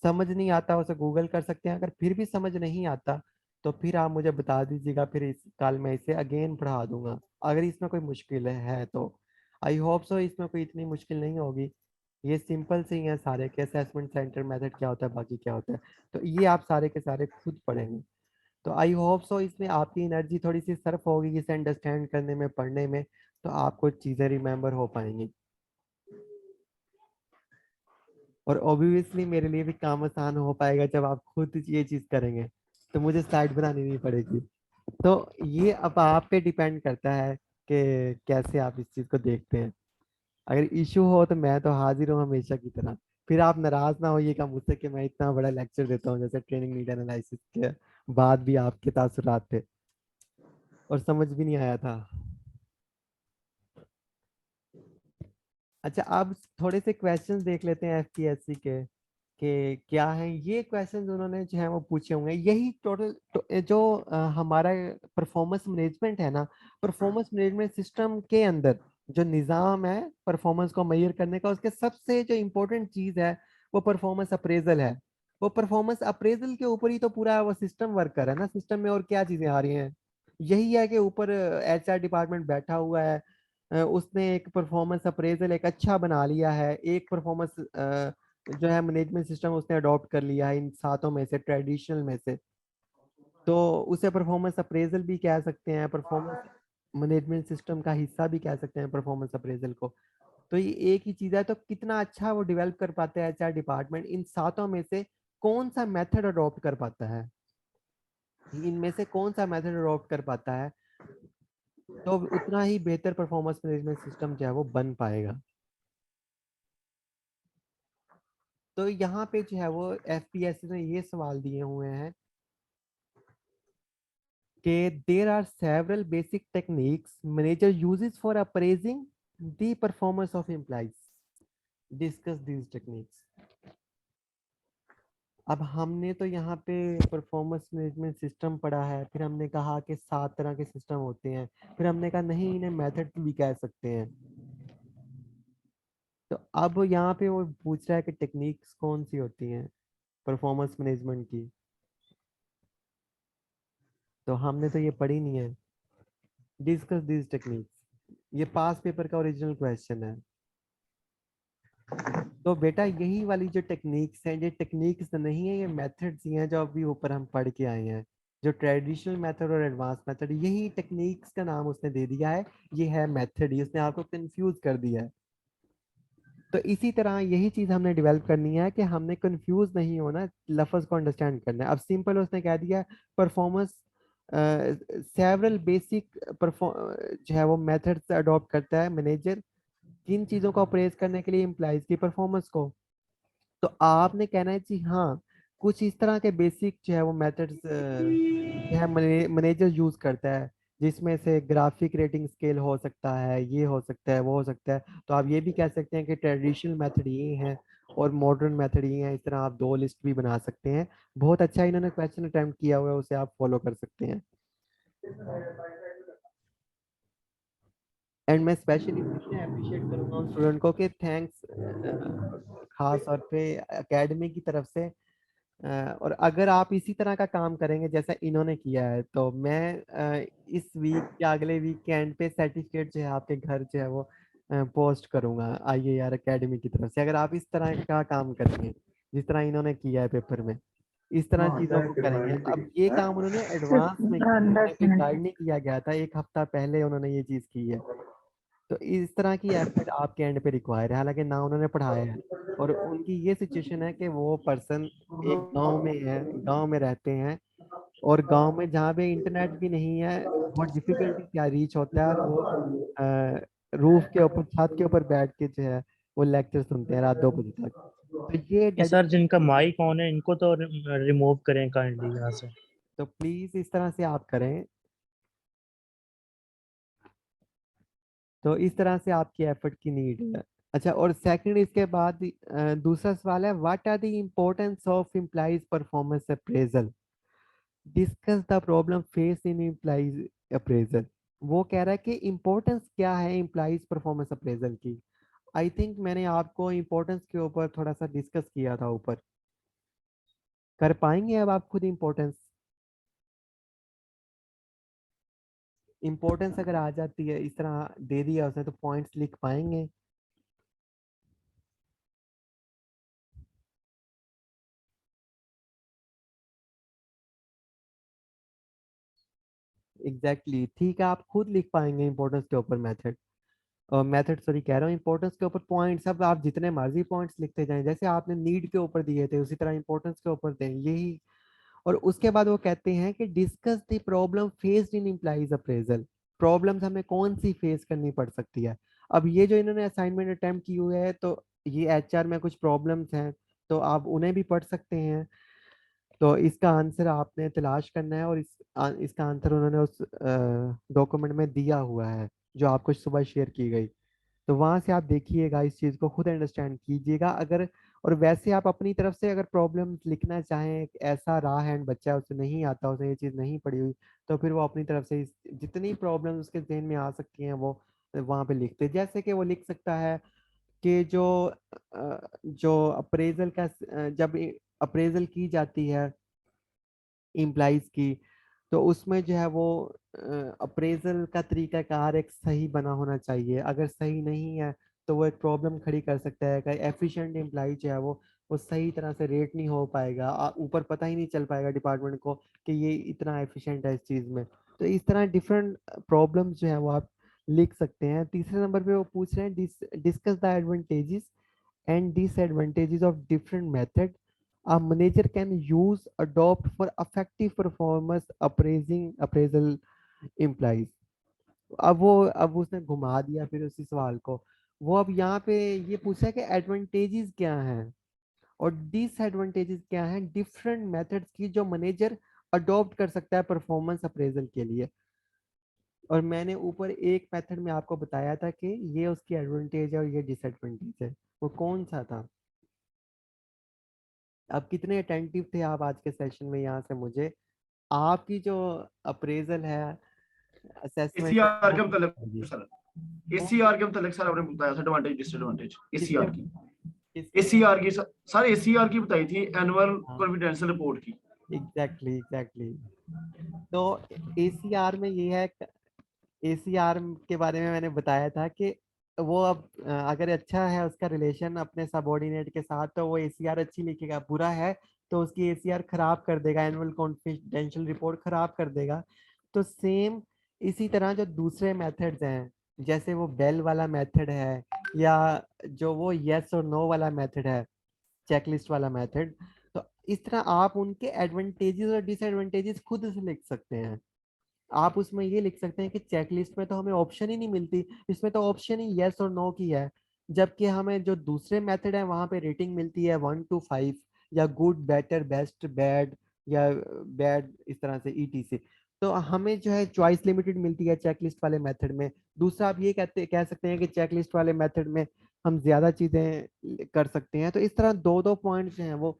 समझ नहीं आता उसे गूगल कर सकते हैं, अगर फिर भी समझ नहीं आता तो फिर आप मुझे बता दीजिएगा, फिर इस कल मैं इसे अगेन पढ़ा दूंगा अगर इसमें कोई मुश्किल है तो। आई होप सो इसमें कोई इतनी मुश्किल नहीं होगी, ये सिंपल से ही है सारे के। असेसमेंट सेंटर मेथड क्या होता है, बाकी क्या होता है, तो ये आप सारे के सारे खुद पढ़ेंगे। तो आई होप सो इसमें आपकी एनर्जी थोड़ी सी सर्फ होगी इसे अंडरस्टैंड करने में, पढ़ने में, तो आपको चीज़ें रिमेम्बर हो पाएंगी। और ऑब्वियसली मेरे लिए भी काम आसान हो पाएगा जब आप खुद ये चीज़ करेंगे, तो मुझे स्लाइड बनानी नहीं पड़ेगी। तो ये अब आप पे डिपेंड करता है कि कैसे आप इस चीज़ को देखते हैं। अगर इशू हो तो मैं तो हाजिर हूँ हमेशा की तरह। फिर आप नाराज ना होइएगा मुझसे कि मैं इतना बड़ा लेक्चर देता हूँ, जैसे ट्रेनिंग नीड एनालिसिस के बाद भी आपके तासुरात थे और समझ भी नहीं आया था। अच्छा, अब थोड़े से क्वेश्चंस देख लेते हैं एफपीएससी के कि क्या है। ये क्वेश्चंस उन्होंने जो है वो पूछे होंगे, यही टोटल जो हमारा परफॉर्मेंस मैनेजमेंट है ना, परफॉर्मेंस मैनेजमेंट सिस्टम के अंदर जो निज़ाम है परफॉर्मेंस को मेजर करने का, उसके सबसे जो इम्पोर्टेंट चीज़ है वो परफॉर्मेंस अप्रेजल है। वो परफॉर्मेंस अप्रेजल के ऊपर ही तो पूरा वो सिस्टम वर्क कर रहा है ना। सिस्टम में और क्या चीज़ें आ रही हैं, यही है कि ऊपर एचआर डिपार्टमेंट बैठा हुआ है, उसने एक परफॉर्मेंस अप्रेजल एक अच्छा बना लिया है, एक परफॉर्मेंस जो है मैनेजमेंट सिस्टम उसने अडॉप्ट कर लिया है इन 7 में से, ट्रेडिशनल में से। तो उसे परफॉर्मेंस अप्रेजल भी कह सकते हैं, परफॉर्मेंस मैनेजमेंट सिस्टम का हिस्सा भी कह सकते हैं परफॉर्मेंस अप्रेजल को। तो ये एक ही चीज है, तो कितना अच्छा वो डेवलप कर पाते हैं एचआर डिपार्टमेंट, इन 7 में से कौन सा मेथड अडॉप्ट कर पाता है, इनमें से कौन सा मेथड अडॉप्ट कर पाता है, तो उतना ही बेहतर परफॉर्मेंस मैनेजमेंट सिस्टम जो है वो बन पाएगा। तो यहाँ पे जो है वो एफपीएससी ने ये सवाल दिए हुए हैं कि there are several basic techniques manager uses for appraising the performance of employees. Discuss these techniques. अब हमने तो यहाँ पे परफॉर्मेंस मैनेजमेंट सिस्टम पढ़ा है, फिर हमने कहा कि 7 तरह के सिस्टम होते हैं, फिर हमने कहा नहीं इन्हें मेथड भी कह सकते हैं। तो अब यहाँ पे वो पूछ रहा है कि टेक्निक्स कौन सी होती हैं परफॉर्मेंस मैनेजमेंट की, तो हमने तो ये पढ़ी नहीं है। डिस्कस दिस टेक्निक्स, ये पास पेपर का ओरिजिनल क्वेश्चन है। तो बेटा यही वाली जो टेक्निक्स हैं, ये टेक्निक्स नहीं है, ये मेथड्स ही हैं जो अभी ऊपर हम पढ़ के आए हैं। जो ट्रेडिशनल मेथड और एडवांस मेथड, यही टेक्निक्स का नाम उसने दे दिया है, ये है मेथड ही, उसने आपको कंफ्यूज कर दिया है। तो इसी तरह यही चीज हमने डेवलप करनी है कि हमने कंफ्यूज नहीं होना, लफ्ज को अंडरस्टैंड करना है। अब सिंपल उसने कह दिया परफॉर्मेंस सेवरल बेसिक जो है वो मेथड्स अडॉप्ट करता है मैनेजर किन चीजों को अप्रेज करने के लिए, एम्प्लॉइज की परफॉर्मेंस को। तो आपने कहना है जी हाँ, कुछ इस तरह के बेसिक जो है वो मेथड्स जो है मैनेजर यूज करता है, जिसमें से ग्राफिक रेटिंग स्केल हो सकता है, ये हो सकता है, वो हो सकता है। तो आप ये भी कह सकते हैं कि ट्रेडिशनल मेथड ये हैं, और मॉडर्न मेथड ये है। इस तरह आप 2 लिस्ट भी बना सकते हैं। बहुत अच्छा इन्होंने क्वेश्चन अटेम्प्ट किया हुआ है, उसे आप फॉलो कर सकते हैं। एंड मैं स्पेशली अप्रिशिएट करूंगा उन स्टूडेंट को कि थैंक्स, खास तौर पे एकेडमी की तरफ से। और अगर आप इसी तरह का काम करेंगे जैसा इन्होंने किया है, तो मैं इस वीक या अगले वीक के एंड पे सर्टिफिकेट जो है आपके घर जो है वो पोस्ट करूंगा IAR एकेडमी की तरफ से। अगर आप इस तरह का काम करेंगे जिस तरह इन्होंने किया है पेपर में, इस तरह चीजों को करेंगे। अब ये काम उन्होंने एडवांस में किया है, 10 कोई मिनट गाइड नहीं किया गया था, 1 हफ्ता पहले उन्होंने ये चीज की है। तो इस तरह की एफर्ट आपके एंड पे रिक्वायर है, हालांकि ना उन्होंने पढ़ाया है। और उनकी ये सिचुएशन है कि वो पर्सन एक गांव में है, गांव में रहते हैं, और गांव में जहाँ पे इंटरनेट भी नहीं है, बहुत डिफिकल्टी क्या रीच होता है, और वो रूफ के ऊपर, छत के ऊपर बैठ के जो है वो लेक्चर सुनते हैं रात 2 बजे तक। तो ये ये सर जिनका माइक ऑन है इनको तो रिमूव करें काइंडली यहाँ से। तो प्लीज इस तरह से आप करें। तो इस तरह से आपकी एफर्ट की नीड है। अच्छा, और सेकंड इसके बाद दूसरा सवाल है, what are the importance of employees performance appraisal, discuss the problem face in employees appraisal. वो कह रहा है कि इम्पोर्टेंस क्या है एम्प्लॉइज परफॉर्मेंस अप्रेजल की। आई थिंक मैंने आपको इम्पोर्टेंस के ऊपर थोड़ा सा डिस्कस किया था ऊपर। कर पाएंगे अब आप खुद इम्पोर्टेंस? इम्पोर्टेंस अगर आ जाती है, इस तरह दे दिया उसने, तो पॉइंट्स लिख पाएंगे? एग्जैक्टली ठीक है, आप खुद लिख पाएंगे इंपॉर्टेंस के ऊपर मेथड, मेथड सॉरी कह रहा हूँ, इंपॉर्टेंस के ऊपर पॉइंट्स। अब आप जितने मर्जी पॉइंट्स लिखते जाएं, जैसे आपने नीड के ऊपर दिए थे उसी तरह इंपॉर्टेंस के ऊपर दें यही। और उसके बाद वो कहते हैं कि discuss the problem faced in implies appraisal. Problems हमें कौन सी फेस करनी पड़ सकती है? अब ये जो इन्होंने असाइनमेंट अटेम्प्ट की हुई है, तो ये HR में कुछ प्रॉब्लम्स हैं, तो आप उन्हें भी पढ़ सकते हैं। तो इसका आंसर आपने तलाश करना है, और इसका आंसर उन्होंने उस डॉक्यूमेंट में दिया हुआ है जो आपको सुबह शेयर की गई। तो वहां से आप देखिएगा, इस चीज को खुद अंडरस्टैंड कीजिएगा। अगर और वैसे आप अपनी तरफ से अगर प्रॉब्लम लिखना चाहें, ऐसा रहा हैंड बच्चा उसे नहीं आता, उसे ये चीज नहीं पड़ी हुई, तो फिर वो अपनी तरफ से जितनी प्रॉब्लम उसके जहन में आ सकती हैं वो वहां पे लिखते। जैसे कि वो लिख सकता है कि जो अप्रेजल का जब अप्रेजल की जाती है इम्प्लाइज की, तो उसमें जो है वो अप्रेजल का तरीकाकार एक सही बना होना चाहिए। अगर सही नहीं है तो वो एक प्रॉब्लम खड़ी कर सकता है कि एफिशिएंट एम्प्लॉय जो है वो सही तरह से रेट नहीं हो पाएगा, ऊपर पता ही नहीं चल पाएगा डिपार्टमेंट को कि ये इतना एफिशिएंट है इस चीज़ में। तो इस तरह डिफरेंट प्रॉब्लम्स जो है वो आप लिख सकते हैं। तीसरे नंबर पे वो पूछ रहे हैं, discuss the advantages and disadvantages of different methods a manager can use adopt for effective performance appraisal implies। अब उसने घुमा दिया फिर उसी सवाल को। वो अब यहाँ पे ये पूछा है कि एडवांटेजेस क्या हैं और डिसएडवांटेजेस क्या हैं डिफरेंट मेथड्स की जो मैनेजर अडॉप्ट कर सकता है परफॉर्मेंस अप्रेजल के लिए। और मैंने ऊपर एक मेथड में आपको बताया था कि ये उसकी एडवांटेज है और ये डिसएडवांटेज है। वो कौन सा था? अब कितने अटेंटिव थे आप आज के सेशन में? यहाँ से मुझे आपकी जो अप्रेजल है, असेसमेंट है, एसीआर वो के मतलब बताइए। सर, कौन एसीआर के मतलब सर आपने बताया था एडवांटेज डिसएडवांटेज किसके एसीआर की। किसके एसीआर की सर एसीआर की बताई थी एनुअल हाँ, कॉन्फिडेंशियल रिपोर्ट की। एग्जैक्टली। तो ACR में ये है, ACR के बारे में मैंने बताया था कि वो अब अगर अच्छा है उसका रिलेशन अपने सबॉर्डिनेट के साथ, तो वो ACR अच्छी लिखेगा। बुरा है तो उसकी ACR खराब कर देगा, एनुअल कॉन्फिडेंशियल रिपोर्ट खराब कर देगा। तो सेम इसी तरह जो दूसरे मेथड्स हैं, जैसे वो बेल वाला मेथड है, या जो वो यस और नो वाला मेथड है, चेकलिस्ट वाला मेथड, तो इस तरह आप उनके एडवांटेजेस और डिसएडवांटेजेस खुद से लिख सकते हैं। आप उसमें ये लिख सकते हैं कि चेकलिस्ट में तो हमें ऑप्शन ही नहीं मिलती, इसमें तो ऑप्शन ही यस और नो की है, जबकि हमें जो दूसरे मेथड है वहां पे रेटिंग मिलती है 1 to 5, या गुड, बेटर, बेस्ट, बैड, या बैड, इस तरह से ETC। तो हमें जो है चॉइस लिमिटेड मिलती है चेकलिस्ट वाले मेथड में। दूसरा आप ये कह सकते हैं कि चेकलिस्ट वाले मेथड में हम ज्यादा चीजें कर सकते हैं। तो इस तरह दो दो पॉइंट्स जो हैं वो,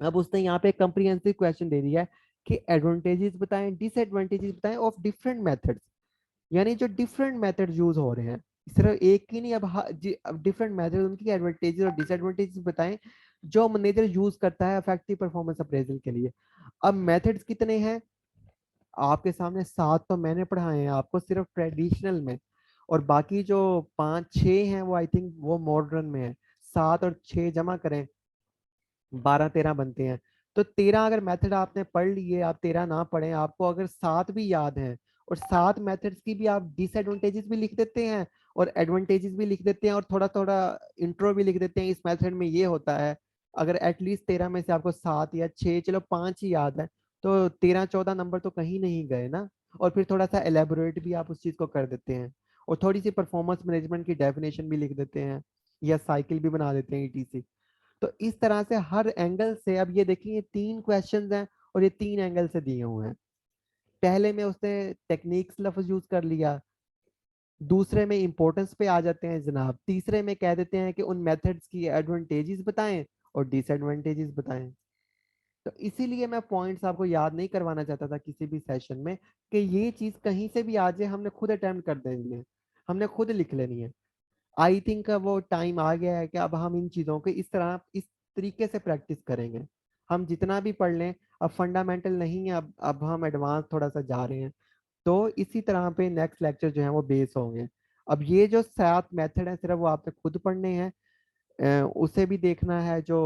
अब उसने यहाँ पे कंप्रिहेंसिव क्वेश्चन दे दिया है कि एडवांटेजेस बताएं, डिसएडवांटेजेस बताएं ऑफ डिफरेंट मेथड्स, यानी जो डिफरेंट मेथड यूज हो रहे हैं, सिर्फ एक ही नहीं, अब डिफरेंट मेथड, उनकी एडवांटेजेस और डिसएडवांटेजेस बताएं जो मैनेजर यूज करता है इफेक्टिव परफॉर्मेंस अप्रेजल के लिए। अब मेथड्स कितने हैं आपके सामने? 7 तो मैंने पढ़ाए हैं आपको सिर्फ ट्रेडिशनल में, और बाकी जो 5-6 हैं वो आई थिंक वो मॉडर्न में है। 7 और 6 जमा करें 12-13 बनते हैं। तो 13 अगर मेथड आपने पढ़ लिए, आप 13 ना पढ़े, आपको अगर 7 भी याद हैं और 7 मेथड्स की भी आप डिसएडवांटेजेस भी लिख देते हैं और एडवांटेजेस भी लिख देते हैं और थोड़ा थोड़ा इंट्रो भी लिख देते हैं, इस मेथड में ये होता है। अगर एटलीस्ट 13 में से आपको 7 या 6, चलो 5 ही याद है, तो 13-14 नंबर तो कहीं नहीं गए ना। और फिर थोड़ा सा एलेबोरेट भी आप उस चीज को कर देते हैं और थोड़ी सी परफॉर्मेंस मैनेजमेंट की डेफिनेशन भी लिख देते हैं या साइकिल भी बना देते हैं ईटीसी। तो इस तरह से हर एंगल से, अब ये देखिए ये 3 क्वेश्चंस हैं और ये 3 एंगल से दिए हुए हैं। पहले में उसने टेक्निक्स लफ्ज यूज कर लिया, दूसरे में इंपॉर्टेंस पे आ जाते हैं जनाब, तीसरे में कह देते हैं कि उन मेथड्स की एडवांटेजेस बताएं और डिसएडवांटेजेस बताएं। तो इसीलिए मैं पॉइंट्स आपको याद नहीं करवाना चाहता था किसी भी सेशन में कि ये चीज कहीं से भी आ जाए, हमने खुद अटेम्प्ट कर देनी है, हमने खुद लिख लेनी है। आई थिंक वो टाइम आ गया है कि अब हम इन चीज़ों को इस तरह, इस तरीके से प्रैक्टिस करेंगे। हम जितना भी पढ़ लें, अब फंडामेंटल नहीं है, अब हम एडवांस थोड़ा सा जा रहे हैं। तो इसी तरह पे नेक्स्ट लेक्चर जो है वो बेस होंगे। अब ये जो 7 मेथड है सिर्फ वो आपने खुद पढ़ने हैं, उसे भी देखना है जो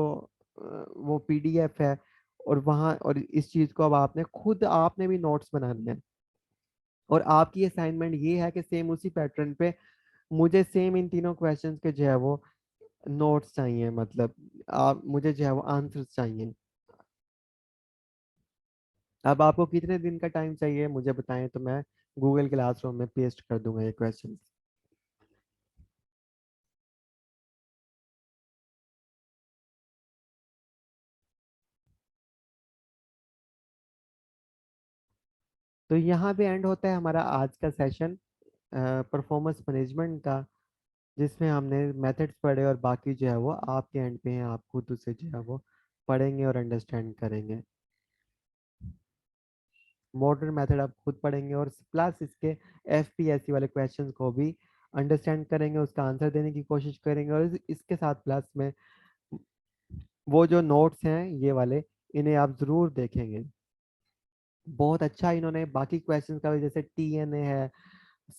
वो पीडीएफ है, और वहाँ, और इस चीज़ को अब आपने खुद, आपने भी नोट्स बनाने हैं। और आपकी असाइनमेंट ये है कि सेम उसी पैटर्न पे मुझे सेम इन तीनों क्वेश्चंस के जो है वो नोट्स चाहिए, मतलब आप मुझे जो है वो आंसर्स चाहिए। अब आपको कितने दिन का टाइम चाहिए मुझे बताएं, तो मैं गूगल क्लासरूम में पेस्ट कर दूंगा ये क्वेश्चंस। तो यहाँ पे एंड होता है हमारा आज का सेशन परफॉर्मेंस मैनेजमेंट का, जिसमें हमने मेथड्स पढ़े और बाकी जो है वो आपके एंड पे है, आप खुद उसे जो है वो पढ़ेंगे और अंडरस्टैंड करेंगे। मॉडर्न मेथड आप खुद पढ़ेंगे और प्लस इसके एफपीएससी वाले क्वेश्चंस को भी अंडरस्टैंड करेंगे, उसका आंसर देने की कोशिश करेंगे, और इसके साथ प्लस में वो जो नोट्स हैं ये वाले, इन्हें आप ज़रूर देखेंगे। बहुत अच्छा इन्होंने बाकी क्वेश्चंस का भी, जैसे टीएनए है,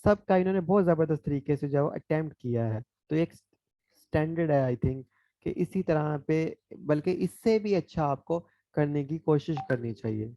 सबका इन्होंने बहुत ज़बरदस्त तरीके से जो है अटेम्प्ट किया है। तो एक स्टैंडर्ड है आई थिंक कि इसी तरह पे, बल्कि इससे भी अच्छा आपको करने की कोशिश करनी चाहिए।